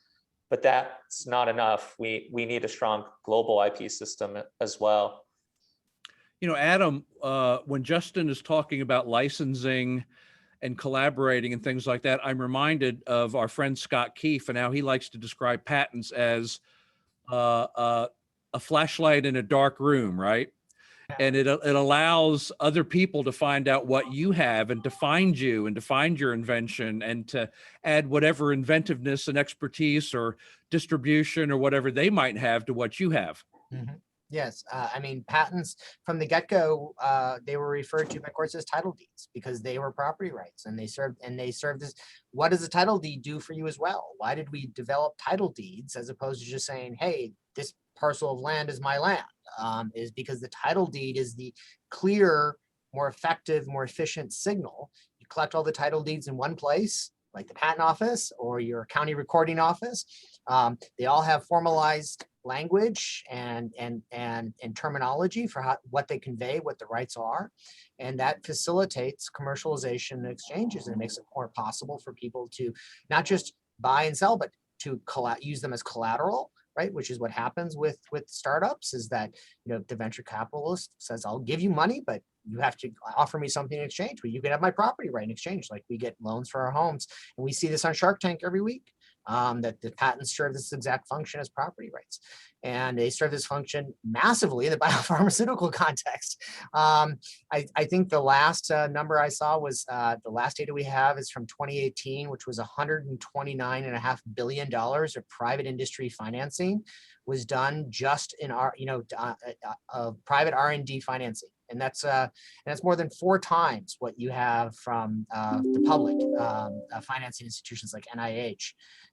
but that's not enough. We need a strong global IP system as well. Adam, when Justin is talking about licensing and collaborating and things like that, I'm reminded of our friend Scott Keefe and how he likes to describe patents as a flashlight in a dark room, right? And it allows other people to find out what you have and to find you and to find your invention and to add whatever inventiveness and expertise or distribution or whatever they might have to what you have. Mhm. Yes, I mean, patents from the get-go, they were referred to by courts as title deeds because they were property rights, and they served as, what does a title deed do for you as well? Why did we develop title deeds as opposed to just saying, hey, this parcel of land is my land? Is because the title deed is the clear, more effective, more efficient signal. You collect all the title deeds in one place, like the patent office or your county recording office. They all have formalized language and terminology for what they convey, what the rights are, and that facilitates commercialization and exchanges, and it makes it more possible for people to not just buy and sell, but to use them as collateral, right? Which is what happens with startups, is that the venture capitalist says, I'll give you money, but you have to offer me something in exchange. Well, you can have my property right in exchange, like we get loans for our homes, and we see this on Shark Tank every week. That the patents serve this exact function as property rights. And they serve this function massively in the biopharmaceutical context. I think the last number I saw was the last data we have is from 2018, which was $129.5 billion of private industry financing was done just in our, private R&D financing. And that's more than 4 times what you have from the public financing institutions like NIH.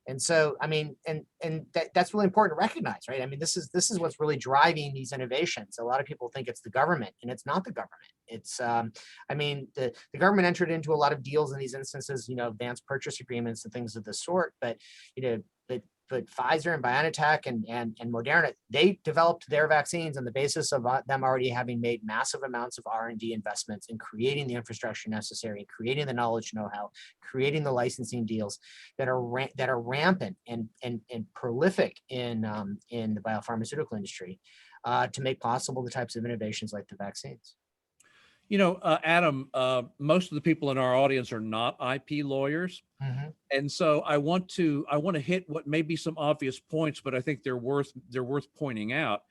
And so, I mean, and that's really important to recognize, right? I mean, this is what's really driving these innovations. A lot of people think it's the government, and it's not the government. It's, I mean, the government entered into a lot of deals in these instances, advanced purchase agreements and things of this sort. But, but Pfizer and BioNTech and Moderna, they developed their vaccines on the basis of them already having made massive amounts of R&D investments in creating the infrastructure necessary, creating the knowledge know-how, creating the licensing deals that are rampant and prolific in the biopharmaceutical industry to make possible the types of innovations like the vaccines. Adam, most of the people in our audience are not IP lawyers. Mm-hmm. And so I want to hit what may be some obvious points, but I think they're worth pointing out.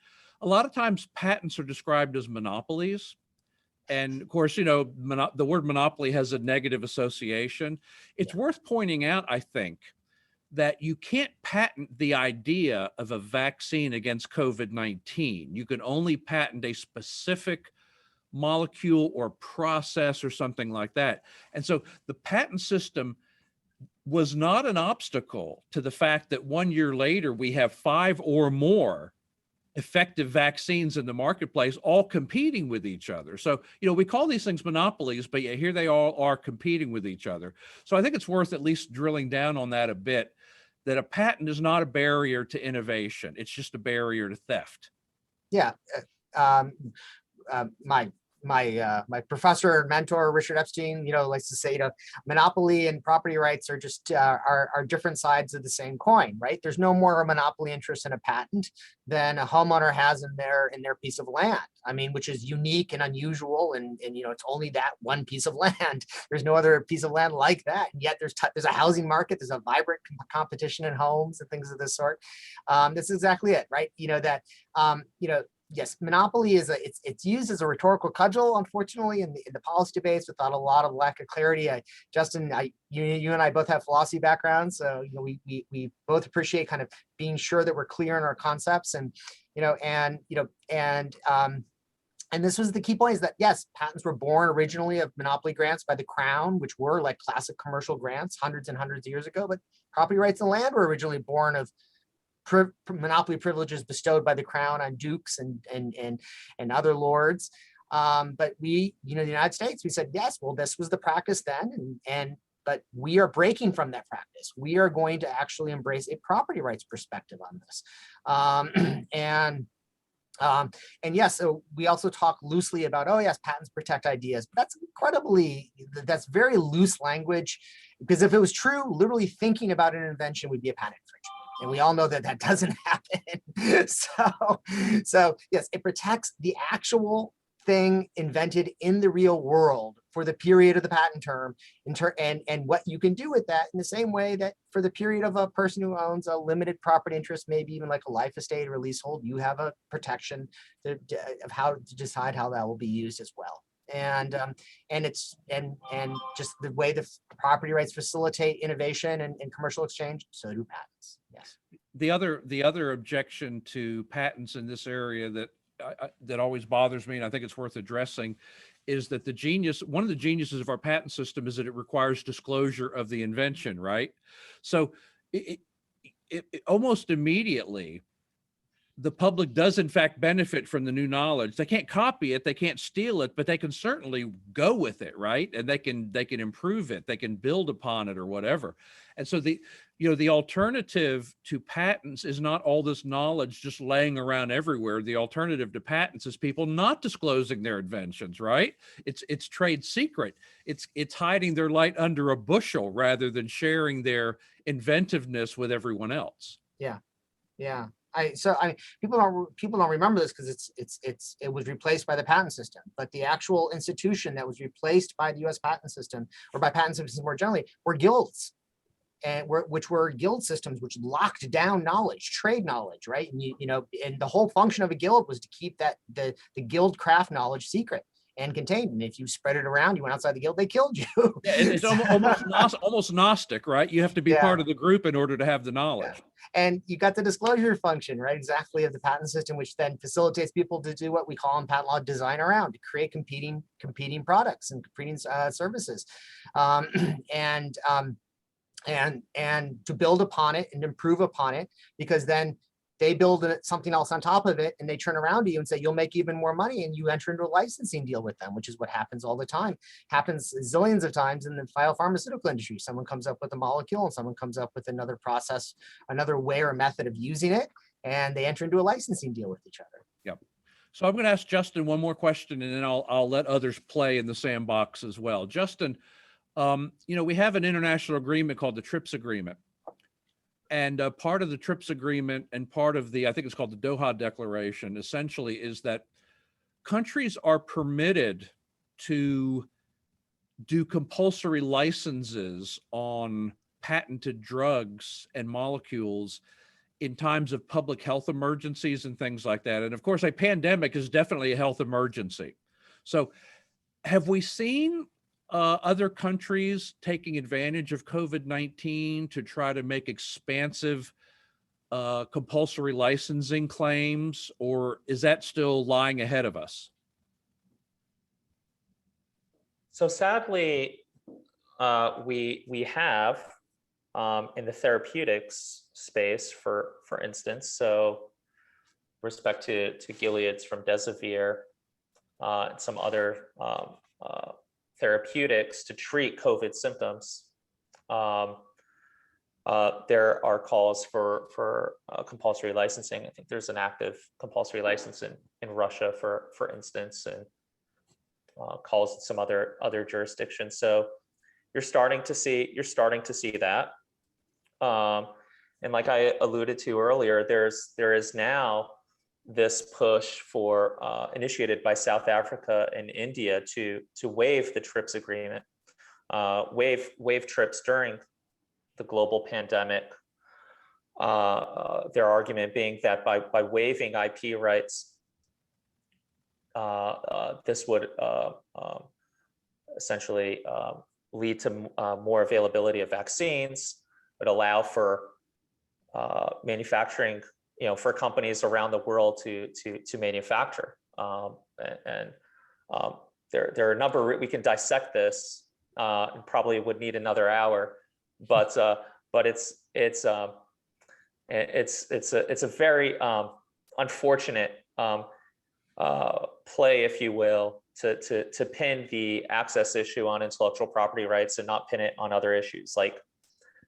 A lot of times patents are described as monopolies. And of course, the word monopoly has a negative association. It's worth pointing out, I think, that you can't patent the idea of a vaccine against COVID-19. You can only patent a specific molecule or process or something like that. And so the patent system was not an obstacle to the fact that 1 year later we have 5 or more effective vaccines in the marketplace, all competing with each other. So, we call these things monopolies, but here they all are competing with each other. So I think it's worth at least drilling down on that a bit, that a patent is not a barrier to innovation. It's just a barrier to theft. Yeah. My professor and mentor, Richard Epstein, likes to say, monopoly and property rights are just are different sides of the same coin, right? There's no more a monopoly interest in a patent than a homeowner has in their piece of land. I mean, which is unique and unusual, and it's only that one piece of land. There's no other piece of land like that, and yet there's a housing market. There's a vibrant competition in homes and things of this sort. That's exactly it, right? Yes, monopoly is it's used as a rhetorical cudgel, unfortunately, in the policy debates without a lot of lack of clarity. Justin, you and I both have philosophy backgrounds, so we both appreciate kind of being sure that we're clear in our concepts, and this was the key point, is that yes, patents were born originally of monopoly grants by the crown, which were like classic commercial grants hundreds and hundreds of years ago, but property rights and land were originally born of monopoly privileges bestowed by the crown on dukes and other lords. But we, the United States, we said, yes, well, this was the practice then, but we are breaking from that practice. We are going to actually embrace a property rights perspective on this. And yes, so we also talk loosely about, oh yes, patents protect ideas, but that's very loose language, because if it was true, literally thinking about an invention would be a patent infringement. And we all know that doesn't happen. So yes, it protects the actual thing invented in the real world for the period of the patent term, and what you can do with that in the same way that for the period of a person who owns a limited property interest, maybe even like a life estate or leasehold, you have a protection of how to decide how that will be used as well. And it's just the way the property rights facilitate innovation and commercial exchange, so do patents. Yes. The other objection to patents in this area that that always bothers me, and I think it's worth addressing, is that one of the geniuses of our patent system is that it requires disclosure of the invention, right? So it almost immediately, the public does in fact benefit from the new knowledge. They can't copy it, they can't steal it, but they can certainly go with it, right? And they can improve it, they can build upon it or whatever. And so the alternative to patents is not all this knowledge just laying around everywhere. The alternative to patents is people not disclosing their inventions, right? It's trade secret. It's hiding their light under a bushel rather than sharing their inventiveness with everyone else. Yeah. People don't remember this because it was replaced by the patent system, but the actual institution that was replaced by the U.S. patent system, or by patent systems more generally, were guilds, which were guild systems which locked down knowledge, trade knowledge, right? And and the whole function of a guild was to keep the guild craft knowledge secret and contained. And if you spread it around, you went outside the guild, they killed you. Yeah, it's almost Gnostic, right? You have to be part of the group in order to have the knowledge. Yeah. And you got the disclosure function, right? Exactly, of the patent system, which then facilitates people to do what we call in patent law design around, to create competing products and competing services, and to build upon it and improve upon it, because then they build something else on top of it, and they turn around to you and say, you'll make even more money, and you enter into a licensing deal with them, which is what happens all the time. Happens zillions of times in the biopharmaceutical industry. Someone comes up with a molecule and someone comes up with another process, another way or method of using it, and they enter into a licensing deal with each other. Yep. So I'm going to ask Justin one more question, and then I'll let others play in the sandbox as well. Justin, we have an international agreement called the TRIPS agreement. And part of the TRIPS agreement and part of I think it's called the Doha Declaration, essentially is that countries are permitted to do compulsory licenses on patented drugs and molecules in times of public health emergencies and things like that. And of course, a pandemic is definitely a health emergency. So have we seen other countries taking advantage of COVID-19 to try to make expansive compulsory licensing claims, or is that still lying ahead of us? So sadly, we have in the therapeutics space, for instance, so respect to Gilead's from Desivir and some other therapeutics to treat COVID symptoms. There are calls for compulsory licensing. I think there's an active compulsory license in Russia, for instance, and calls in some other jurisdictions. So you're starting to see that. And like I alluded to earlier, there is now this push for initiated by South Africa and India to waive the TRIPS agreement, waive TRIPS during the global pandemic. Their argument being that by waiving IP rights, this would essentially lead to more availability of vaccines, would allow for manufacturing, for companies around the world to manufacture. There are a number, we can dissect this and probably would need another hour, but it's a very unfortunate play, if you will, to pin the access issue on intellectual property rights and not pin it on other issues like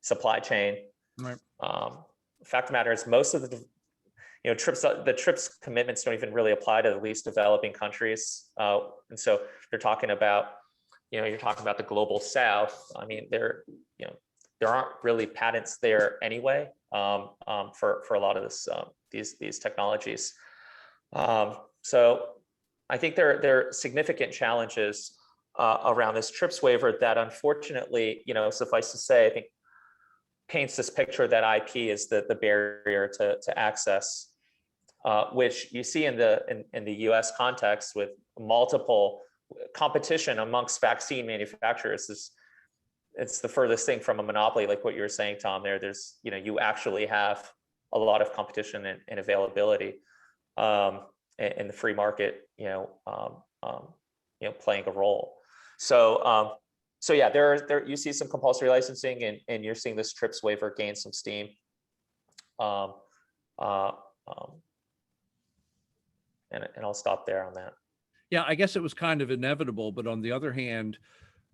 supply chain. Right. Fact of the matter is, most of the TRIPS commitments don't even really apply to the least developing countries, and so they're talking about, you're talking about the global South. I mean, there aren't really patents there anyway for a lot of these technologies. So I think there are significant challenges around this TRIPS waiver that unfortunately, suffice to say, I think paints this picture that IP is the barrier to access, which you see in the US context with multiple competition amongst vaccine manufacturers. It's the furthest thing from a monopoly, like what you were saying, Tom. There's you actually have a lot of competition and availability in the free market, playing a role. So yeah, there you see some compulsory licensing, and you're seeing this TRIPS waiver gain some steam. And I'll stop there on that. Yeah, I guess it was kind of inevitable, but on the other hand,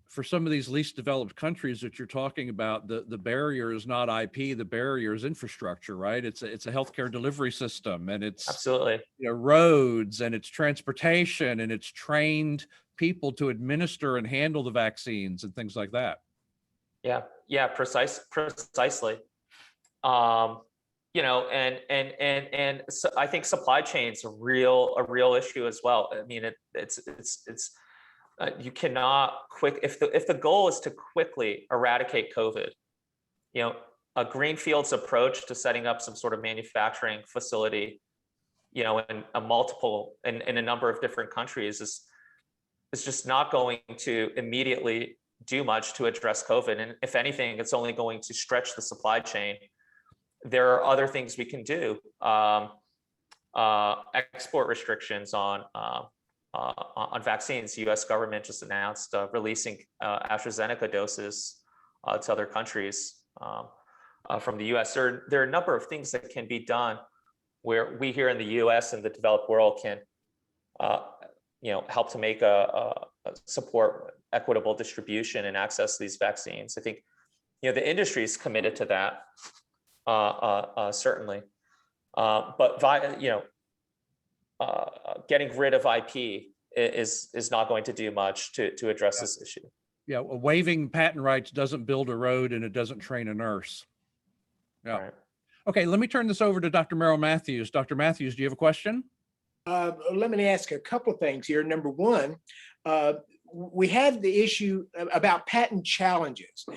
for some of these least developed countries that you're talking about, the barrier is not IP, the barrier is infrastructure, right? It's a healthcare delivery system, and it's Absolutely. Roads, and it's transportation, and it's trained people to administer and handle the vaccines and things like that. Yeah, precisely. And so I think supply chain's a real issue as well. I mean, it's you cannot if the goal is to quickly eradicate COVID, a greenfields approach to setting up some sort of manufacturing facility, in a number of different countries is just not going to immediately do much to address COVID. And if anything, it's only going to stretch the supply chain. There are other things we can do. Export restrictions on vaccines. The U.S. government just announced releasing AstraZeneca doses to other countries from the U.S. There are a number of things that can be done where we here in the U.S. and the developed world can, help to make support equitable distribution and access to these vaccines. I think, the industry is committed to that, certainly. But getting rid of IP is not going to do much to address this issue. Yeah, waiving patent rights doesn't build a road, and it doesn't train a nurse. Yeah. Right. Okay, let me turn this over to Dr. Merrill Matthews. Dr. Matthews, do you have a question? Let me ask a couple of things here. Number one, we had the issue about patent challenges.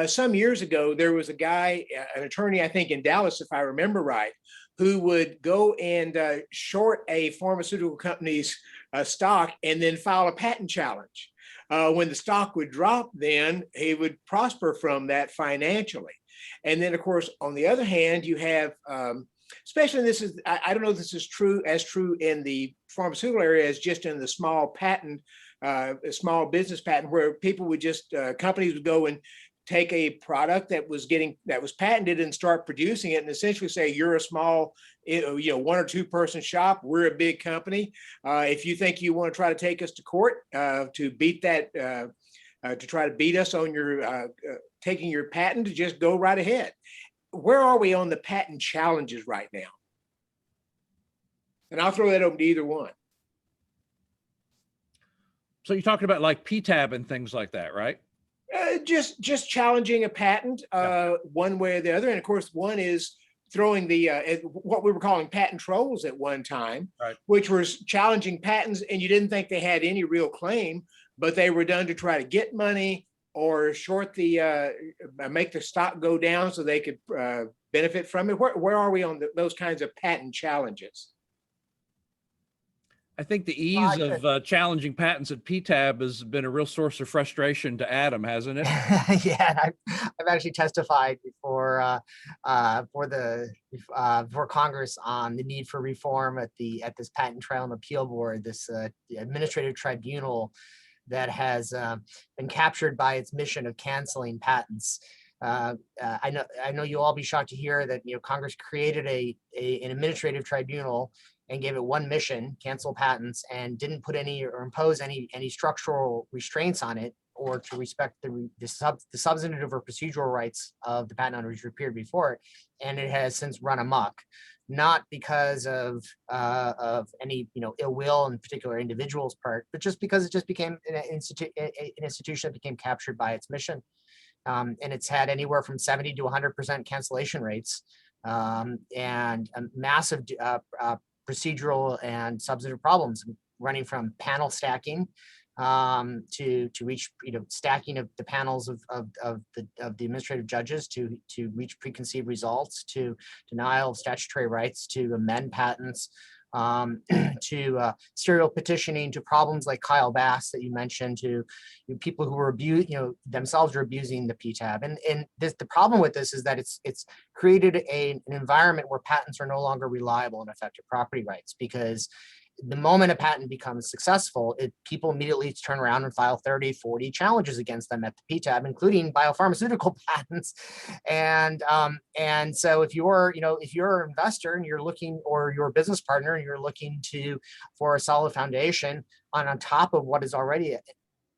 Some years ago, there was a guy, an attorney, I think in Dallas, if I remember right, who would go and short a pharmaceutical company's stock and then file a patent challenge. When the stock would drop, then he would prosper from that financially. And then, of course, on the other hand, you have, especially I don't know if this is true in the pharmaceutical area as just in the small business patent, where people would companies would go and take a product that was patented and start producing it and essentially say, you're a small, 1 or 2 person shop, we're a big company. If you think you want to try to take us to court to beat that, to try to beat us on your taking your patent, just go right ahead. Where are we on the patent challenges right now? And I'll throw that open to either one. So you're talking about like PTAB and things like that, right? Just challenging a patent one way or the other. And of course, one is throwing what we were calling patent trolls at one time, right, which was challenging patents and you didn't think they had any real claim, but they were done to try to get money or short make the stock go down so they could benefit from it. Where are we on those kinds of patent challenges? I think the ease of challenging patents at PTAB has been a real source of frustration to Adam, hasn't it? Yeah, I've actually testified before Congress on the need for reform at this Patent Trial and Appeal Board, this administrative tribunal that has been captured by its mission of canceling patents. I know you'll all be shocked to hear that Congress created an administrative tribunal and gave it one mission: cancel patents, and didn't put any or impose any structural restraints on it, or to respect the substantive or procedural rights of the patent owners who appeared before it. And it has since run amok, not because of any ill will in particular individuals' part, but just because it just became an institution that became captured by its mission. And it's had anywhere from 70 to 100% cancellation rates, and a massive procedural and substantive problems. running from panel stacking to reach, stacking of the panels of the administrative judges to reach preconceived results, to denial of statutory rights, to amend patents, to serial petitioning, to problems like Kyle Bass that you mentioned, to people who were themselves are abusing the PTAB. And the problem with this is that it's created an environment where patents are no longer reliable and effective property rights, because the moment a patent becomes successful, people immediately turn around and file 30, 40 challenges against them at the PTAB, including biopharmaceutical patents. And so if you're an investor and you're looking, or you're a business partner and you're looking for a solid foundation on top of what is already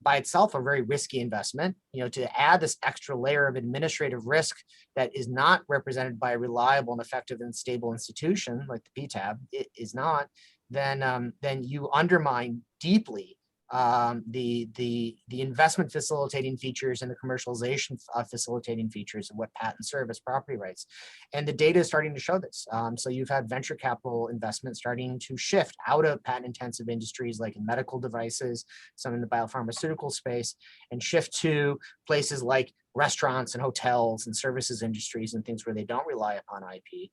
by itself a very risky investment, to add this extra layer of administrative risk that is not represented by a reliable and effective and stable institution like the PTAB, it is not, then you undermine deeply the investment facilitating features and the commercialization facilitating features of what patents serve as property rights. And the data is starting to show this. So you've had venture capital investment starting to shift out of patent intensive industries like in medical devices, some in the biopharmaceutical space, and shift to places like restaurants and hotels and services industries and things where they don't rely upon IP.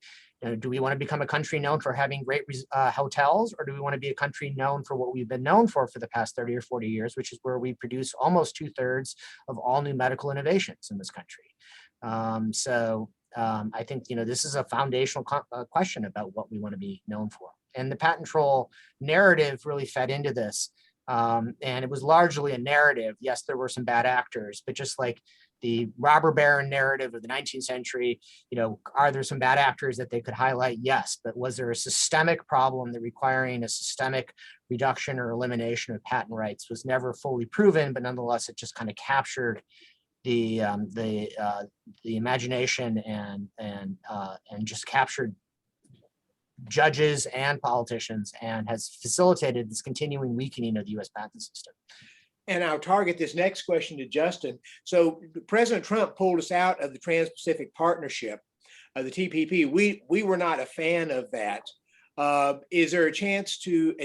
Do we want to become a country known for having great hotels, or do we want to be a country known for what we've been known for the past 30 or 40 years, which is where we produce almost 2/3 of all new medical innovations in this country? I think this is a foundational question about what we want to be known for. And the patent troll narrative really fed into this. And it was largely a narrative. Yes, there were some bad actors, but just like the robber baron narrative of the 19th century, are there some bad actors that they could highlight? Yes, but was there a systemic problem that requiring a systemic reduction or elimination of patent rights was never fully proven, but nonetheless, it just kind of captured the imagination and just captured judges and politicians, and has facilitated this continuing weakening of the U.S. patent system. And I'll target this next question to Justin. So President Trump pulled us out of the Trans-Pacific Partnership, the TPP. We were not a fan of that. Is there a chance to,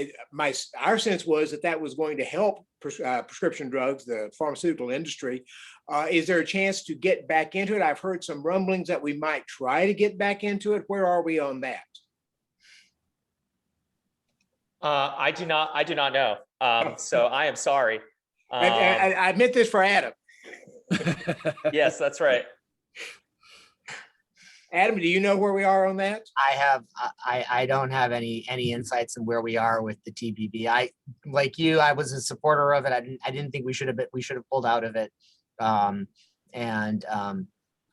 our sense was that was going to help prescription drugs, the pharmaceutical industry. Is there a chance to get back into it? I've heard some rumblings that we might try to get back into it. Where are we on that? I do not know. So I am sorry. I meant this for Adam. Yes, that's right. Adam, do you know where we are on that? I don't have any insights on where we are with the TPP. Like you, I was a supporter of it. I didn't think we should have pulled out of it.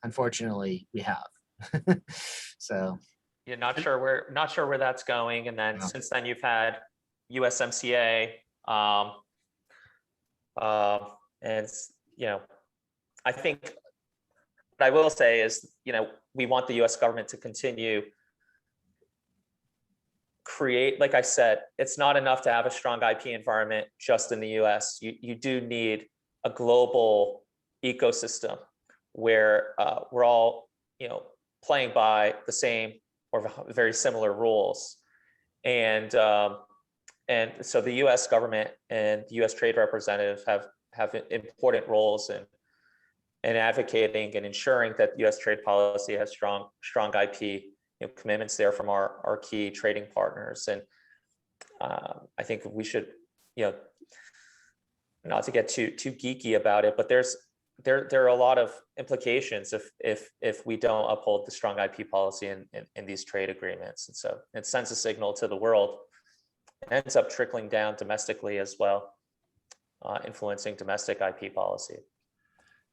Unfortunately we have. So You're not sure where that's going. And then since then you've had USMCA, and I think what I will say is, we want the US government to continue create, like I said, it's not enough to have a strong IP environment just in the US. You do need a global ecosystem where we're all, playing by the same or very similar rules. And so the US government and the US trade representatives have important roles in advocating and ensuring that US trade policy has strong IP commitments there from our key trading partners. And I think we should, not to get too geeky about it, but there are a lot of implications if we don't uphold the strong IP policy in these trade agreements. And so it sends a signal to the world. It ends up trickling down domestically as well, influencing domestic IP policy.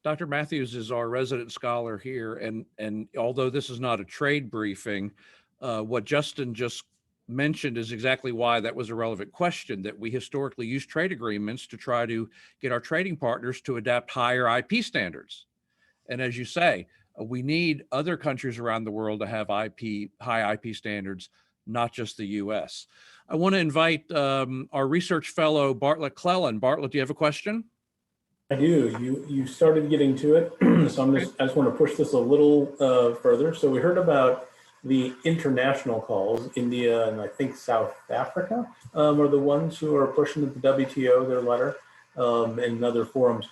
Dr. Matthews is our resident scholar here, and although this is not a trade briefing, what Justin just mentioned is exactly why that was a relevant question, that we historically use trade agreements to try to get our trading partners to adapt higher IP standards. And as you say, we need other countries around the world to have high IP standards, not just the US. I want to invite our research fellow, Bartlett Clellan. Bartlett, do you have a question? I do. You started getting to it, so I just want to push this a little further. So we heard about the international calls, India and I think South Africa are the ones who are pushing at the WTO, their letter, and other forums.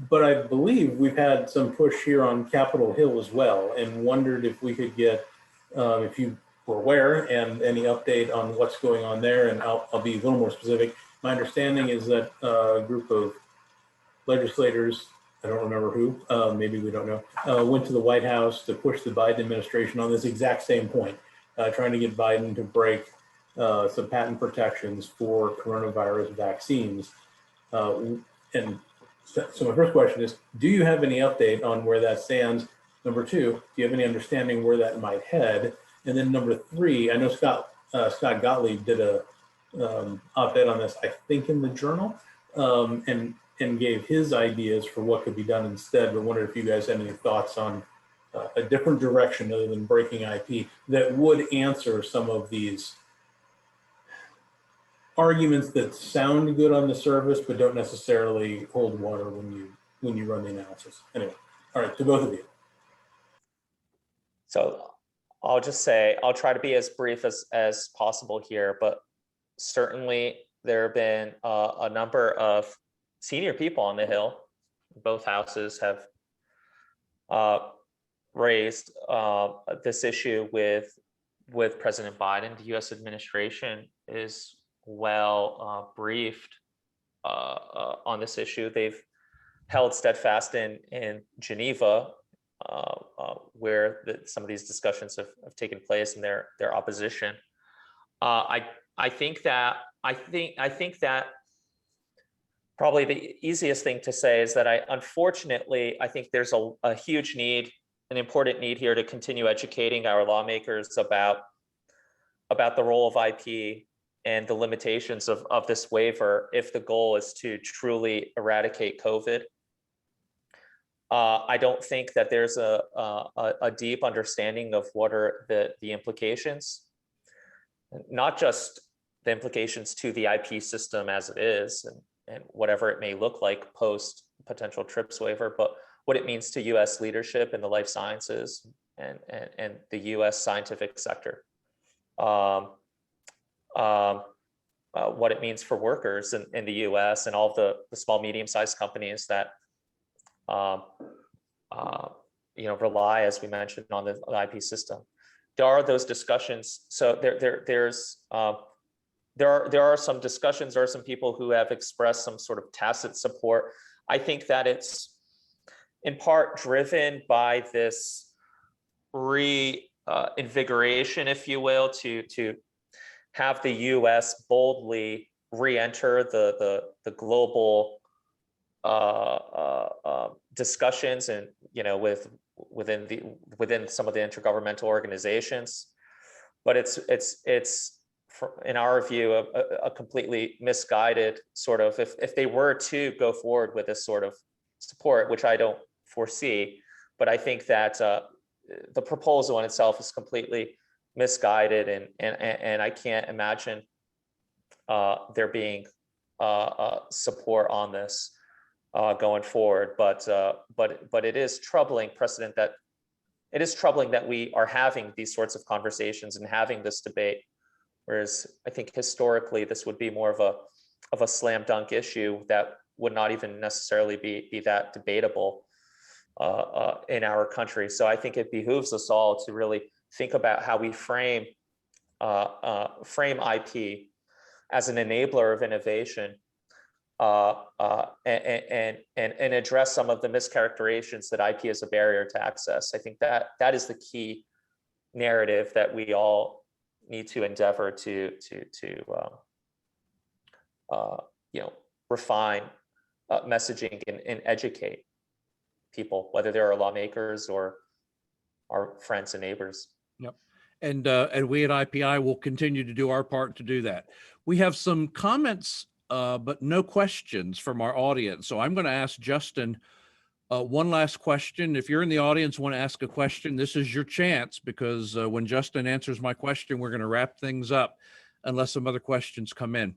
But I believe we've had some push here on Capitol Hill as well, and wondered if we could get, if you were aware, and any update on what's going on there. And I'll be a little more specific. My understanding is that a group of legislators, I don't remember who, maybe we don't know, went to the White House to push the Biden administration on this exact same point, trying to get Biden to break some patent protections for coronavirus vaccines. And so my first question is, do you have any update on where that stands? Number two, do you have any understanding where that might head? And then number three, I know Scott Gottlieb did a op-ed on this, I think in the Journal, and gave his ideas for what could be done instead, but wondered if you guys had any thoughts on a different direction other than breaking IP that would answer some of these arguments that sound good on the surface, but don't necessarily hold water when you run the analysis. Anyway, all right, to both of you. So I'll just say, I'll try to be as brief as possible here, but certainly there have been a number of senior people on the Hill. Both houses have raised this issue with President Biden. The U.S. administration is well briefed on this issue. They've held steadfast in Geneva, where some of these discussions have taken place, and their opposition. I think that probably the easiest thing to say is that unfortunately, I think there's a huge need, an important need here to continue educating our lawmakers about the role of IP and the limitations of this waiver if the goal is to truly eradicate COVID. I don't think that there's a deep understanding of what are the implications, not just the implications to the IP system as it is, and whatever it may look like post potential TRIPS waiver, but what it means to U.S. leadership in the life sciences and the U.S. scientific sector. What it means for workers in the U.S. and all of the small, medium-sized companies that rely, as we mentioned, on the IP system. There are those discussions. So there are some discussions. There are some people who have expressed some sort of tacit support. I think that it's in part driven by this reinvigoration, if you will, to have the U.S. boldly re-enter the global discussions and within some of the intergovernmental organizations, but it's in our view a completely misguided sort of, if they were to go forward with this sort of support, which I don't foresee, but I think that the proposal in itself is completely misguided, and I can't imagine there being support on this going forward. But it is troubling precedent that it is troubling that we are having these sorts of conversations and having this debate, whereas I think historically this would be more of a slam dunk issue that would not even necessarily be that debatable in our country. So I think it behooves us all to really think about how we frame IP as an enabler of innovation, and address some of the mischaracterizations that IP is a barrier to access. I think that is the key narrative that we all need to endeavor to refine messaging and educate people, whether they're lawmakers or our friends and neighbors. Yep. And we at IPI will continue to do our part to do that. We have some comments, but no questions from our audience. So I'm going to ask Justin one last question. If you're in the audience, want to ask a question, this is your chance, because when Justin answers my question, we're going to wrap things up unless some other questions come in.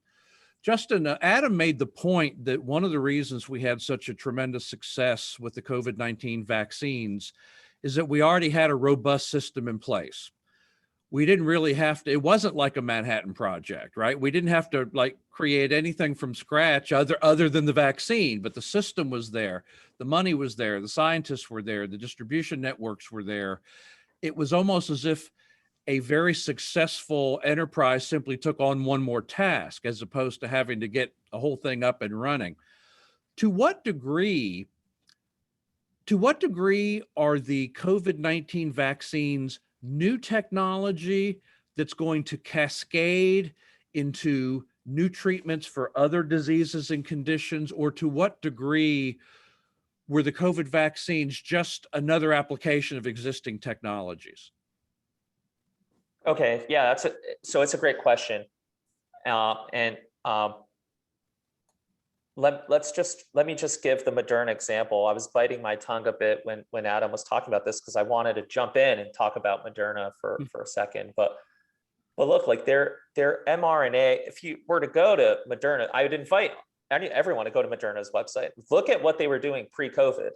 Justin, Adam made the point that one of the reasons we had such a tremendous success with the COVID-19 vaccines is that we already had a robust system in place. we didn't really have to, it wasn't like a Manhattan Project, right? We didn't have to like create anything from scratch other than the vaccine, but the system was there, the money was there, the scientists were there, the distribution networks were there. It was almost as if a very successful enterprise simply took on one more task as opposed to having to get a whole thing up and running. To what degree are the COVID-19 vaccines new technology that's going to cascade into new treatments for other diseases and conditions, or to what degree were the COVID vaccines just another application of existing technologies? Okay, yeah, so it's a great question. Let me just give the Moderna example. I was biting my tongue a bit when Adam was talking about this because I wanted to jump in and talk about Moderna for a second. But look, like their mRNA, if you were to go to Moderna, I would invite everyone to go to Moderna's website. Look at what they were doing pre-COVID.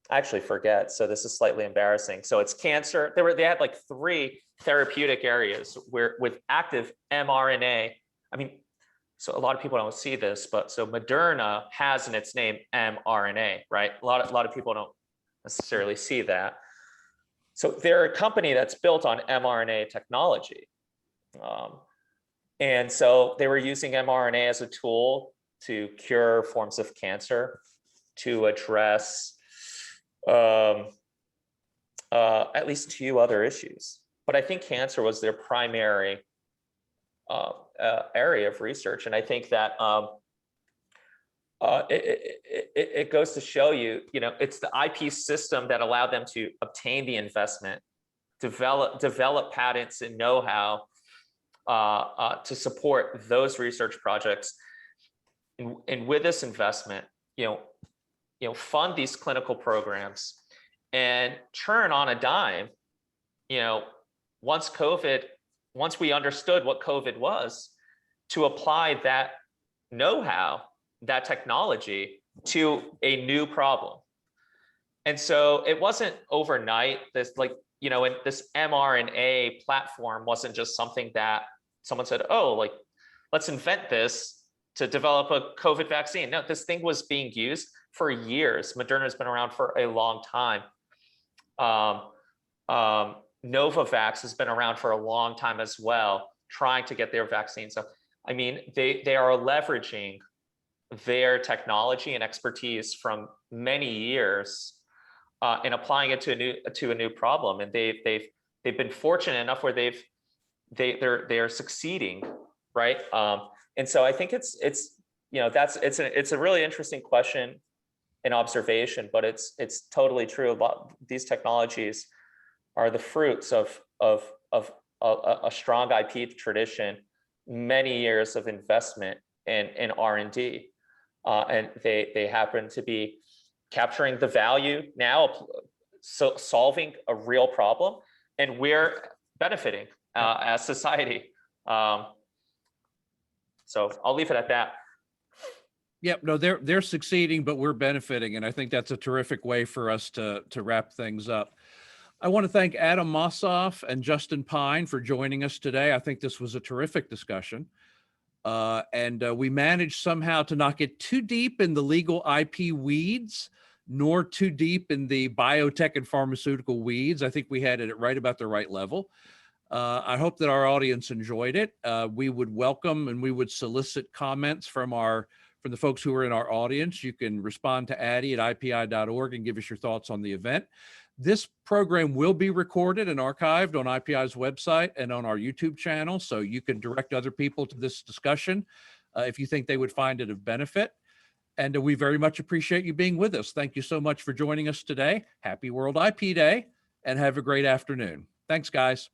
I actually forget, so this is slightly embarrassing. So it's cancer. They had like 3 therapeutic areas where with active mRNA. I mean, so a lot of people don't see this, but so Moderna has in its name mRNA, right? A lot of people don't necessarily see that. So they're a company that's built on mRNA technology. And so they were using mRNA as a tool to cure forms of cancer, to address at least 2 other issues. But I think cancer was their primary area of research. And I think that it goes to show you, it's the IP system that allowed them to obtain the investment, develop patents and know-how to support those research projects. And with this investment, fund these clinical programs and turn on a dime, once we understood what COVID was, to apply that know-how, that technology to a new problem. And so it wasn't overnight. This and this mRNA platform wasn't just something that someone said, oh, like, let's invent this to develop a COVID vaccine. No, this thing was being used for years. Moderna's been around for a long time. Novavax has been around for a long time as well, trying to get their vaccine. So, I mean, they are leveraging their technology and expertise from many years and applying it to a new problem. And they've been fortunate enough where they're succeeding, right? And so I think it's a really interesting question and observation, but it's totally true. These technologies are the fruits of a strong IP tradition, many years of investment in R&D, and they happen to be capturing the value now, so solving a real problem, and we're benefiting as society. So I'll leave it at that. Yep, no, they're succeeding, but we're benefiting, and I think that's a terrific way for us to wrap things up. I want to thank Adam Mossoff and Justin Pine for joining us today. I think this was a terrific discussion. And we managed somehow to not get too deep in the legal IP weeds, nor too deep in the biotech and pharmaceutical weeds. I think we had it right about the right level. I hope that our audience enjoyed it. We would welcome and we would solicit comments from the folks who are in our audience. You can respond to Addie at ipi.org and give us your thoughts on the event. This program will be recorded and archived on IPI's website and on our YouTube channel, so you can direct other people to this discussion if you think they would find it of benefit. And we very much appreciate you being with us. Thank you so much for joining us today. Happy World IP Day, and have a great afternoon. Thanks, guys.